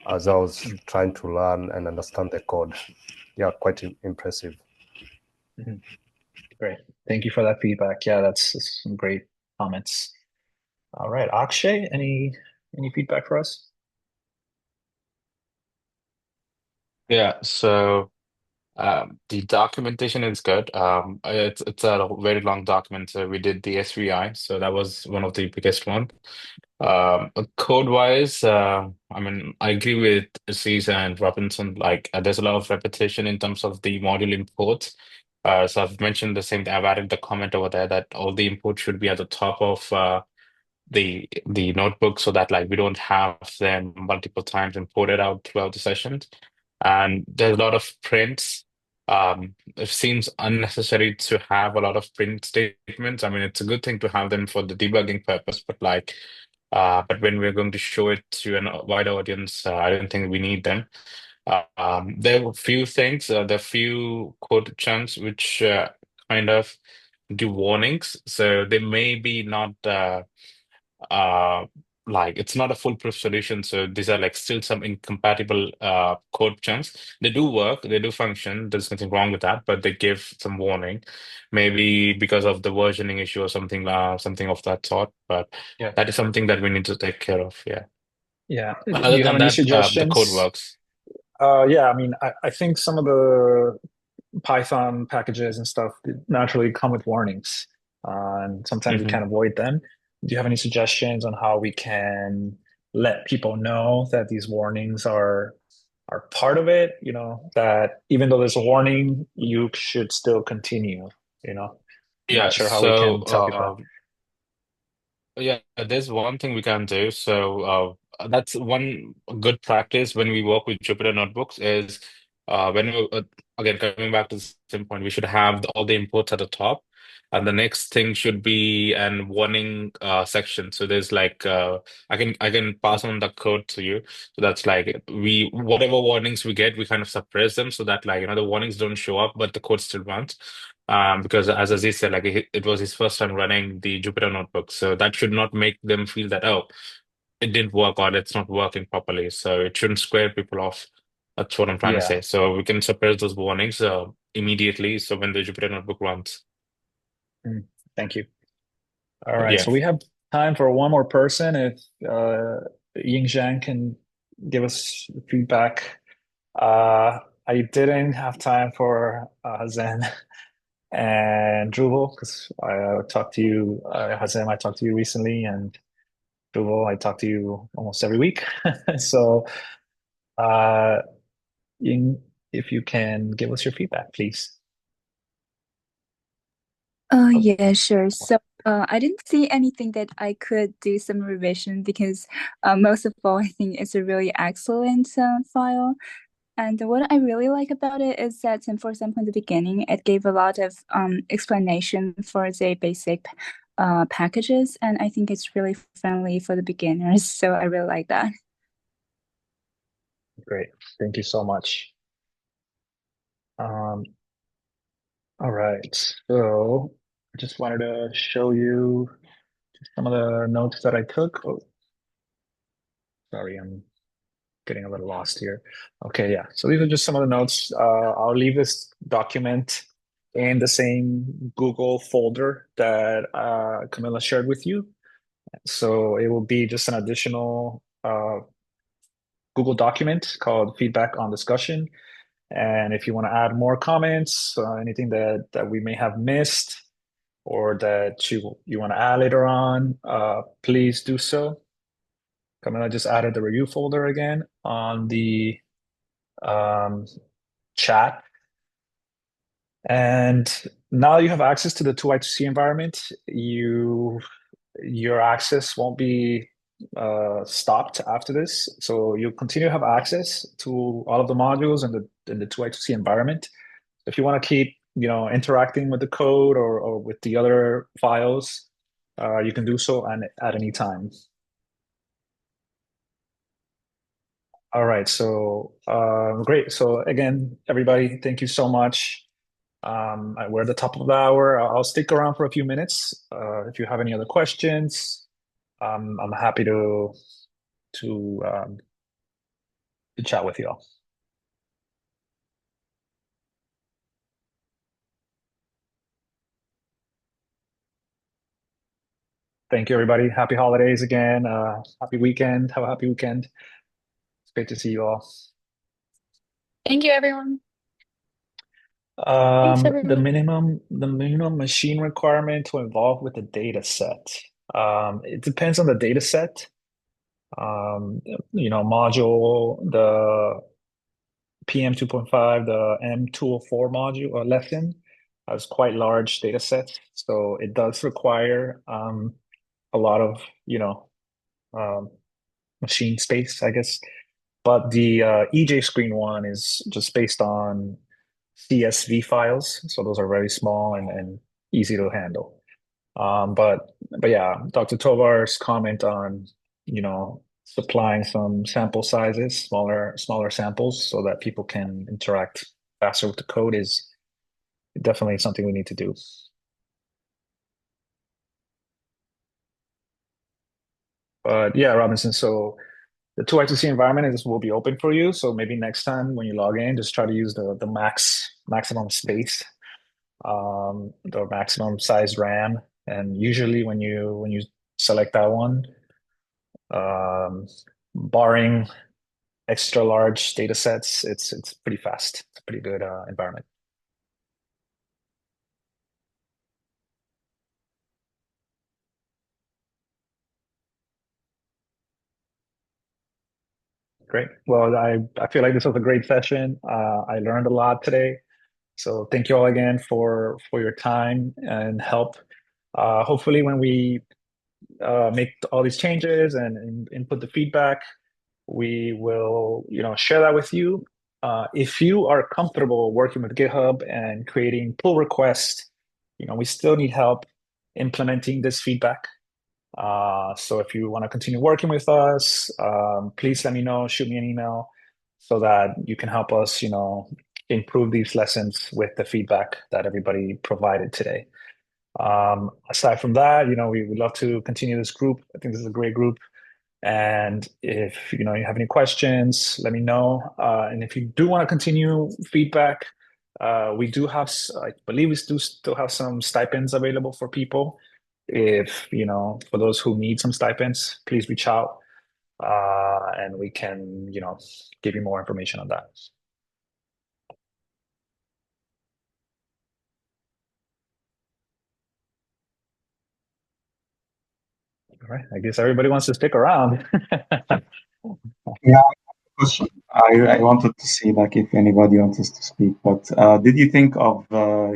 as I was trying to learn and understand the code. Yeah, quite impressive. Mhm. Great. Thank you for that feedback. Yeah, that's some great comments. All right, Akshay, any feedback for us? Yeah, so the documentation is good. It's a very long document. So we did the SVI, so that was one of the biggest one. Code-wise, I mean, I agree with Aziz and Robinson. Like, there's a lot of repetition in terms of the module imports. So I've mentioned the same thing. I've added the comment over there that all the imports should be at the top of the notebook so that like we don't have them multiple times imported out throughout the sessions. And there's a lot of prints. It seems unnecessary to have a lot of print statements. I mean, it's a good thing to have them for the debugging purpose, but but when we're going to show it to a wider audience, I don't think we need them. There are a few things, there are few code chunks which kind of give warnings. So they may be not uh like it's not a foolproof solution. So these are like still some incompatible code chunks. They do work, they do function. There's nothing wrong with that, but they give some warning, maybe because of the versioning issue or something of that sort. But Yeah. that is something that we need to take care of. Yeah. Yeah. Do Other you have than any that, the code suggestions? works. Yeah, I mean, I think some of the Python packages and stuff naturally come with warnings, and sometimes you Hmm. can't avoid them. Do you have any suggestions on how we can let people know that these warnings are part of it? You know, that even though there's a warning, you should still continue, you know? I'm not Yeah. sure how we can tell people Yeah, there's one thing we can do. So that's one good practice when we work with Jupyter notebooks is when we, again coming back to the same point, we should have all the imports at the top, and the next thing should be an warning section. So there's like I can pass on the code to you. So that's like we whatever warnings we get, we kind of suppress them so that like the warnings don't show up, but the code still runs. Because as Aziz said, like it was his first time running the Jupyter notebook, so that should not make them feel that it didn't work or it's not working properly. So it shouldn't scare people off. That's what I'm trying to Yeah. say. So we can suppress those warnings immediately. So when the Jupyter notebook runs, Mm, thank you. All right, yeah, so we have time for one more person. If Ying Zhang can give us feedback. I didn't have time for Zen and Drupal because I talked to you, Hazem, I talked to you recently, and Drupal, I talk to you almost every week. So, uh, Ying, if you can give us your feedback, please. Oh, Yeah, sure. So, I didn't see anything that I could do some revision because, most of all, I think it's a really excellent file. And what I really like about it is that, for example, in the beginning, it gave a lot of explanation for the basic packages, and I think it's really friendly for the beginners. So I really like that. great. Thank you so much. Um, all right. So I just wanted to show you some of the notes that I took. Oh, sorry, I'm getting a little lost here. Okay, yeah. So these are just some of the notes. I'll leave this document in the same Google folder that Camilla shared with you. So it will be just an additional Google document called feedback on discussion. And if you want to add more comments, anything that we may have missed or that you want to add later on, please do so. Camilla just added the review folder again on the um, chat. And now you have access to the 2I2C environment. Your access won't be stopped after this. So you'll continue to have access to all of the modules in the 2I2C environment. If you want to keep, interacting with the code or with the other files, you can do so at any time. All right, so great. So again, everybody, thank you so much We're at the top of the hour. I'll stick around for a few minutes. If you have any other questions, I'm happy to um, to chat with you all. Thank you, everybody. Happy holidays again. Happy weekend. Have a happy weekend. It's great to see you all. Thank you, everyone. Thanks, The everyone. minimum machine requirement to involve with the data set. It depends on the data set. Module, the PM 2.5, the M204 module or lesson has quite large data sets. So it does require a lot of, um, machine space, I guess. But the EJ screen one is just based on CSV files. So those are very small and easy to handle. But yeah, Dr. Tovar's comment on, supplying some sample sizes, smaller samples so that people can interact faster with the code is definitely something we need to do. But yeah, Robinson, so the 2I2C environment will be open for you. So maybe next time when you log in, just try to use the maximum space, the maximum size RAM. And usually when you select that one, um, barring extra large data sets, it's pretty fast. It's a pretty good environment. Great. Well, I feel like this was a great session. I learned a lot today. So thank you all again for your time and help. Hopefully, when we make all these changes and input the feedback, we will share that with you. If you are comfortable working with GitHub and creating pull requests, we still need help implementing this feedback. So if you want to continue working with us, please let me know, shoot me an email so that you can help us, improve these lessons with the feedback that everybody provided today. Aside from that, we would love to continue this group. I think this is a great group. And if you have any questions, let me know. And if you do want to continue feedback, we do have, I believe we do still have some stipends available for people. If, for those who need some stipends, please reach out and we can, give you more information on that. All right. I guess everybody wants to stick around. Yeah, question. I wanted to see like if anybody wants us to speak, but did you think of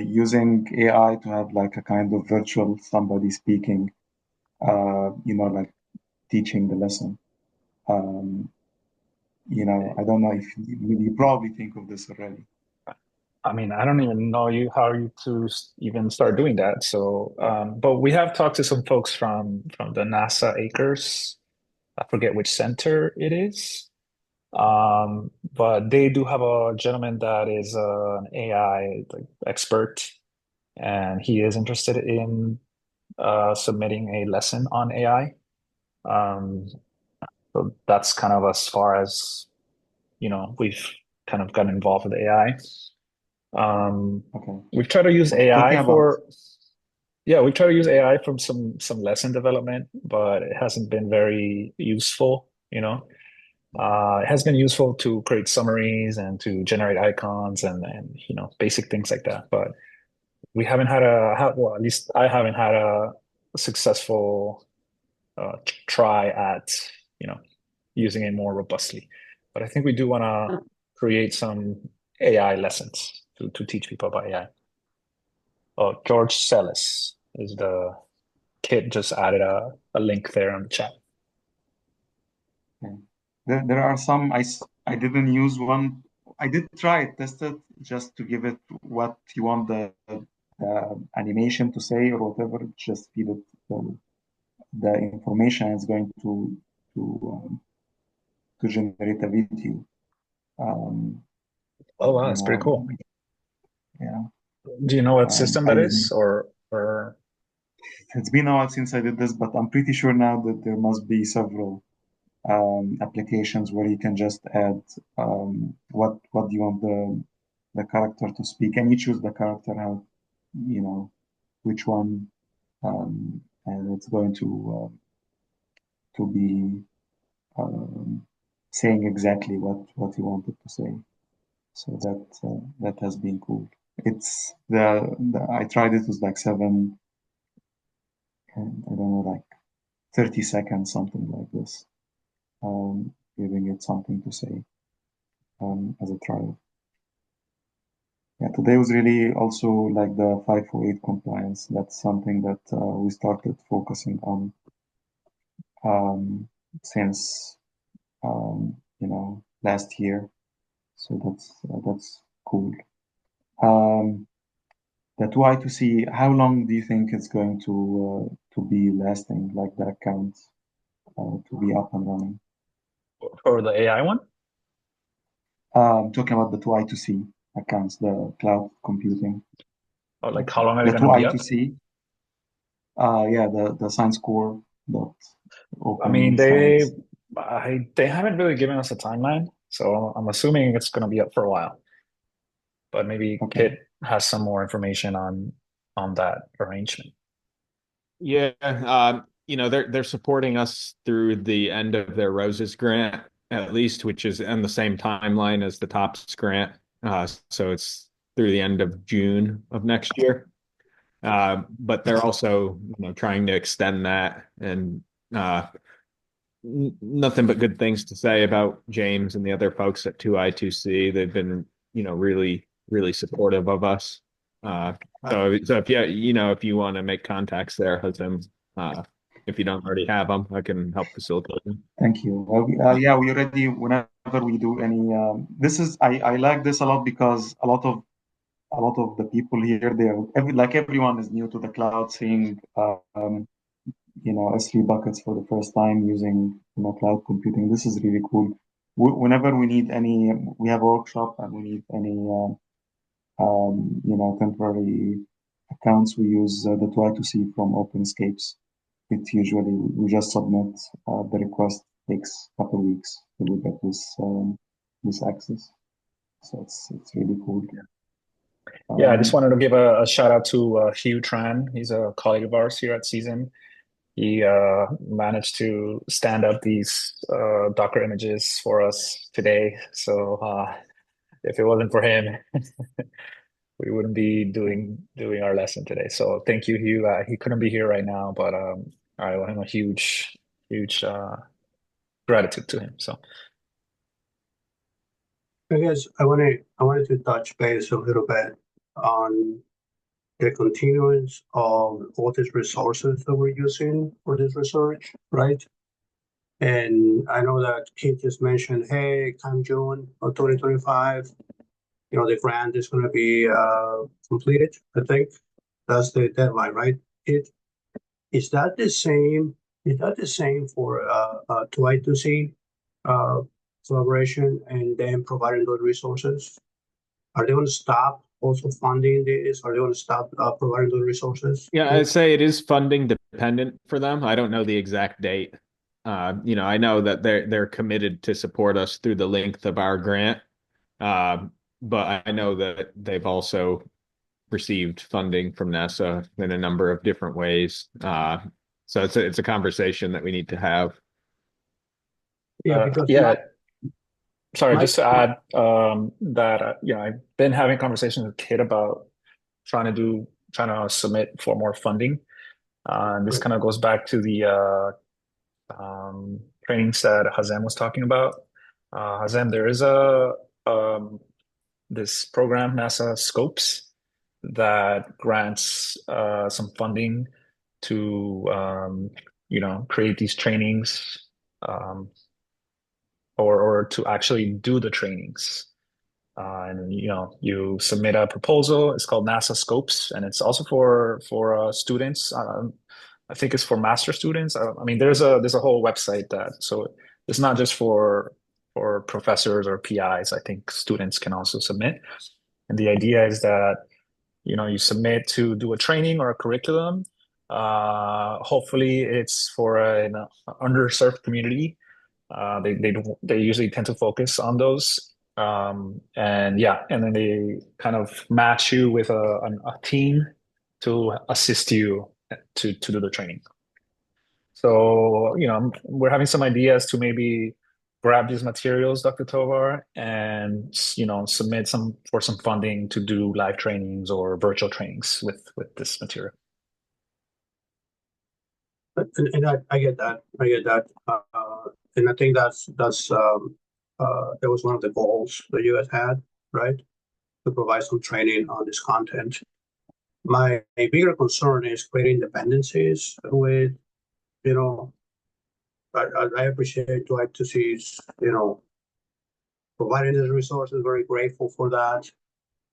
using AI to have like a kind of virtual somebody speaking, like teaching the lesson? I don't know if you probably think of this already. I mean, I don't even know how you to even start doing that. So, but we have talked to some folks from the NASA Acres. I forget which center it is. But they do have a gentleman that is an AI like, expert, and he is interested in submitting a lesson on AI. So that's kind of as far as we've kind of gotten involved with AI. Okay. We've tried to use Talking AI about we try to use AI from some lesson development, but it hasn't been very useful, it has been useful to create summaries and to generate icons and basic things like that. But we haven't had well, at least I haven't had a successful try at using it more robustly. But I think we do want to create some AI lessons to teach people about AI. Oh, George Sellis is the kid just added a link there on the chat. okay. There are some I didn't use one. I did try it, test it just to give it what you want the animation to say or whatever. Just feed it the information it's going to generate a video. Oh wow, You that's pretty know, cool. yeah. Do you know what system that I is, or It's been a while since I did this, but I'm pretty sure now that there must be several applications where you can just add what do you want the character to speak, and you choose the character how you know which one, and it's going to be saying exactly what you wanted to say. So that has been cool. It's the I tried it was like seven, and I don't know, like 30 seconds, something like this, giving it something to say as a trial. Yeah, today was really also like the 508 compliance. That's something that we started focusing on since last year. So that's cool. The 2I2C, how long do you think it's going to be lasting, like the account to be up and running? for the AI one? I'm talking about the 2I2C accounts, the cloud computing. Or like how long are they The going to be up? 2I2C, yeah, the science core dot I mean, open science. they haven't really given us a timeline, so I'm assuming it's going to be up for a while. But maybe Okay. Kit has some more information on that arrangement. Yeah, they're supporting us through the end of their Roses grant, at least, which is on the same timeline as the TOPS grant. So it's through the end of June of next year. But they're also, trying to extend that, and nothing but good things to say about James and the other folks at 2I2C. They've been, really, really supportive of us. So if you want to make contacts there, Hazim, if you don't already have them, I can help facilitate them. Thank you. Yeah, we already, whenever we do any, this is, I like this a lot because a lot of the people here, like everyone is new to the cloud, seeing, S3 buckets for the first time using, cloud computing. This is really cool. Whenever we have a workshop and we need any, temporary accounts, we use the try2c from OpenScapes. It usually, we just submit the request, takes a couple of weeks to we get this access. So it's really cool. Yeah, I just Um, wanted to give a shout out to Hugh Tran. He's a colleague of ours here at Season. He managed to stand up these Docker images for us today. So if it wasn't for him, we wouldn't be doing our lesson today. So thank you, Hugh. He couldn't be here right now, but I owe him a huge gratitude to him. So I guess I wanted to touch base a little bit on the continuance of all these resources that we're using for this research, right? And I know that Kate just mentioned, hey, come June of 2025, the grant is going to be completed. I think that's the deadline, right? Kate, is that the same? Is that the same for 2I2C collaboration and then providing those resources? Are they going to stop also funding this? Are they going to stop providing those resources? Yeah, I'd say it is funding dependent for them. I don't know the exact date. I know that they're committed to support us through the length of our grant. Uh, but I know that they've also received funding from NASA in a number of different ways. So it's a conversation that we need to have. Yeah, because yeah, sorry, my just to add that I've been having conversations with Kit about trying to submit for more funding. And this right. kind of goes back to the trainings that Hazem was talking about. Hazem, there is um, this program, NASA Scopes, that grants some funding to create these trainings um, or to actually do the trainings. And you submit a proposal. It's called NASA Scopes, and it's also for students. I think it's for master students. I mean, there's a whole website so it's not just for professors or PIs. I think students can also submit. And the idea is that you submit to do a training or a curriculum. Hopefully it's for an underserved community. They usually tend to focus on those. And yeah, and then they kind of match you with a team to assist you to do the training. So, we're having some ideas to maybe grab these materials, Dr. Tovar, and, submit some for some funding to do live trainings or virtual trainings with this material. And I get that. I get that. And I think that was one of the goals that you guys had, right? To provide some training on this content. My bigger concern is creating dependencies with, I appreciate like to see, providing the resources, very grateful for that.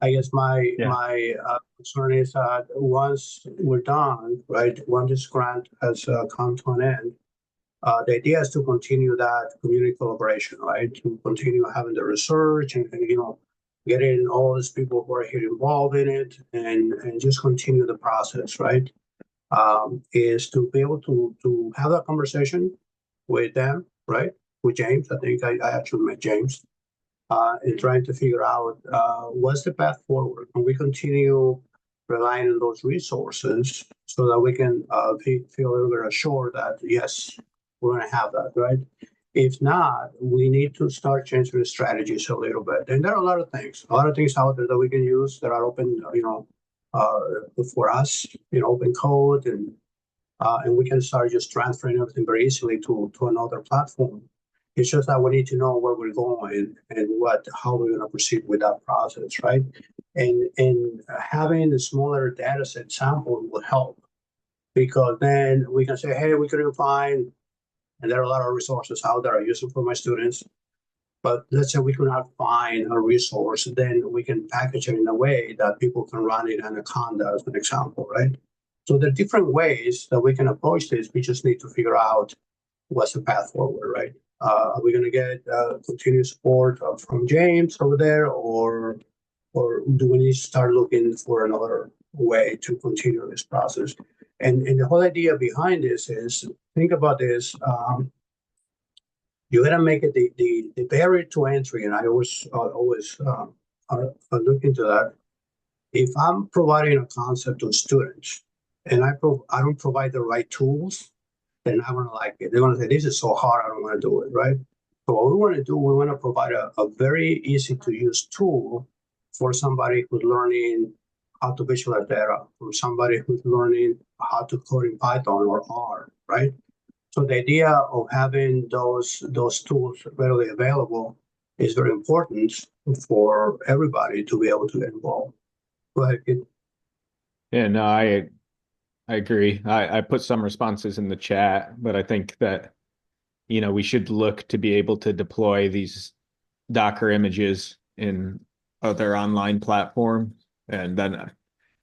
I guess my Yeah. my concern is that once we're done, right, once this grant has come to an end, the idea is to continue that community collaboration, right? To continue having the research and getting all these people who are here involved in it and just continue the process, right? Is to be able to have that conversation with them, right? With James. I think I actually met James and trying to figure out what's the path forward. Can we continue relying on those resources so that we can feel a little bit assured that, yes, we're going to have that, right? If not, we need to start changing the strategies a little bit. And there are a lot of things out there that we can use that are open, for us, open code, and we can start just transferring everything very easily to another platform. It's just that we need to know where we're going and how we're going to proceed with that process, right? And having a smaller data set sample will help, because then we can say, hey, we couldn't find, and there are a lot of resources out there I use them for my students. But let's say we could not find a resource, then we can package it in a way that people can run it in Anaconda as an example, right? So there are different ways that we can approach this. We just need to figure out what's the path forward, right? Are we going to get continued support from James over there, or do we need to start looking for another way to continue this process? And the whole idea behind this is, think about this. You got to make it the barrier to entry, and I always look into that. If I'm providing a concept to students and I don't provide the right tools, they're not going to like it. They're going to say, this is so hard, I don't want to do it, right? So what we want to do, we want to provide a very easy to use tool for somebody who's learning how to visualize data, for somebody who's learning how to code in Python or R, right? So the idea of having those tools readily available is very important for everybody to be able to get involved. Go ahead, kid. Yeah, no, I agree. I put some responses in the chat, but I think that, we should look to be able to deploy these Docker images in other online platforms. And then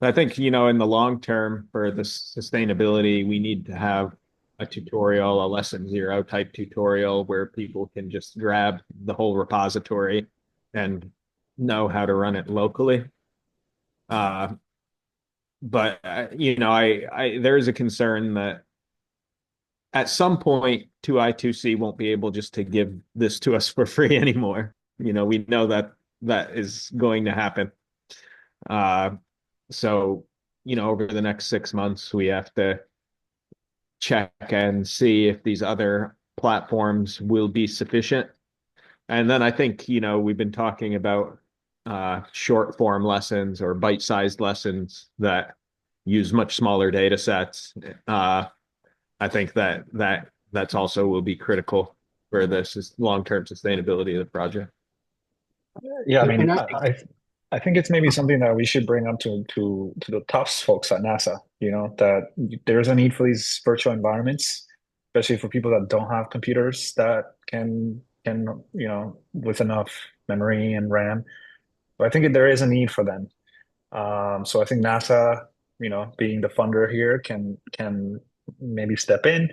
I think, in the long term for the sustainability, we need to have a tutorial, a lesson zero type tutorial where people can just grab the whole repository and know how to run it locally. But there is a concern that at some point 2I2C won't be able just to give this to us for free anymore. We know that is going to happen. So, over the next 6 months, we have to check and see if these other platforms will be sufficient. And then I think, we've been talking about short form lessons or bite-sized lessons that use much smaller data sets. I think that's also will be critical for this long-term sustainability of the project. Yeah, I mean, And I think it's maybe something that we should bring up to the Tufts folks at NASA, that there's a need for these virtual environments, especially for people that don't have computers that can with enough memory and RAM. But I think there is a need for them. So I think NASA, being the funder here, can maybe step in,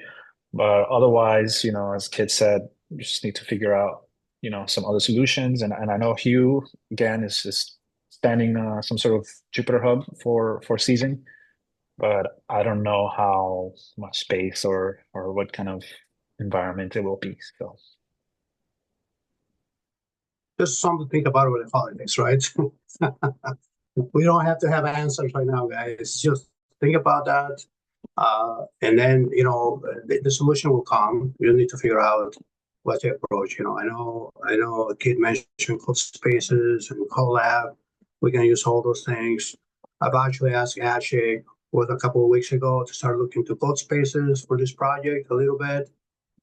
but otherwise, as Kit said, we just need to figure out, some other solutions. And I know Hugh again is just expanding some sort of Jupyter hub for season, but I don't know how much space or what kind of environment it will be. So Just something to think about with the holidays, right? We don't have to have answers right now, guys. Just think about that. And then, the solution will come. You need to figure out what to approach. I know Kate mentioned code spaces and collab. We can use all those things. I've actually asked Ashley a couple of weeks ago to start looking to code spaces for this project a little bit.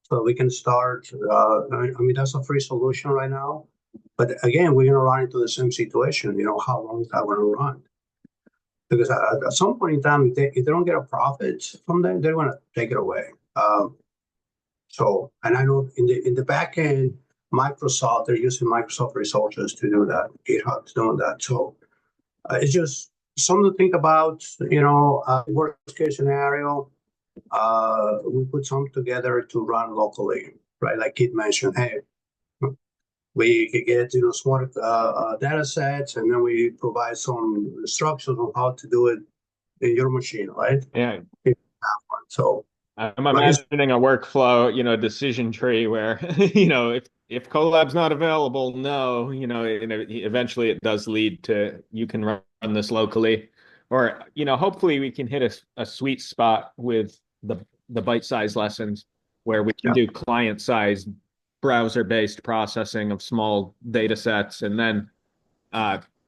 So we can start, that's a free solution right now. But again, we're going to run into the same situation, how long is that going to run? Because at some point in time, if they don't get a profit from them, they're going to take it away. And I know in the back end, Microsoft, they're using Microsoft resources to do that. GitHub's doing that. So it's just something to think about, worst case scenario. We put something together to run locally, right? Like Kit mentioned, hey, we could get smart data sets, and then we provide some instructions on how to do it in your machine, right? Yeah. So I'm imagining a workflow, decision tree where, if Collab's not available, no, eventually it does lead to you can run this locally, or hopefully we can hit a sweet spot with the bite-sized lessons where we can do client-sized browser-based processing of small data sets, and then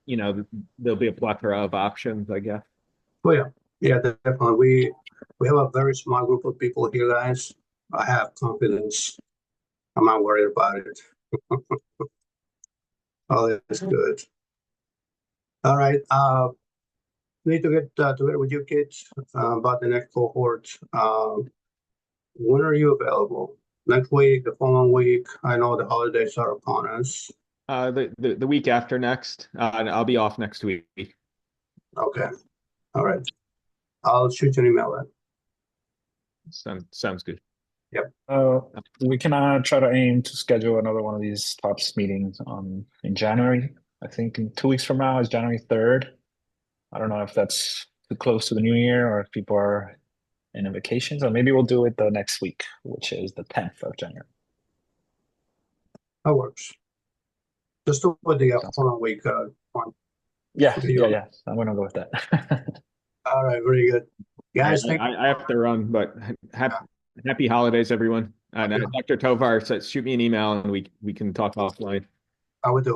there'll be a plethora of options, I guess. Oh yeah, definitely. We have a very small group of people here, guys. I have confidence. I'm not worried about it. Oh, that's good. All right. Need to get together with you kids about the next cohort. When are you available? Next week, the following week? I know the holidays are upon us. The week after next, I'll be off next week. Okay. All right. I'll shoot you an email then. Sounds good. Yep. We can try to aim to schedule another one of these TOPS meetings in January. I think in 2 weeks from now is January 3rd. I don't know if that's too close to the new year or if people are in vacations, or maybe we'll do it the next week, which is the 10th of January. That works. Just do it the Sounds following week one. Yeah. I'm gonna go with that. All right, very good. Guys, I have to run, but happy holidays, everyone. And Dr. Tovar said, shoot me an email and we can talk offline. I would do.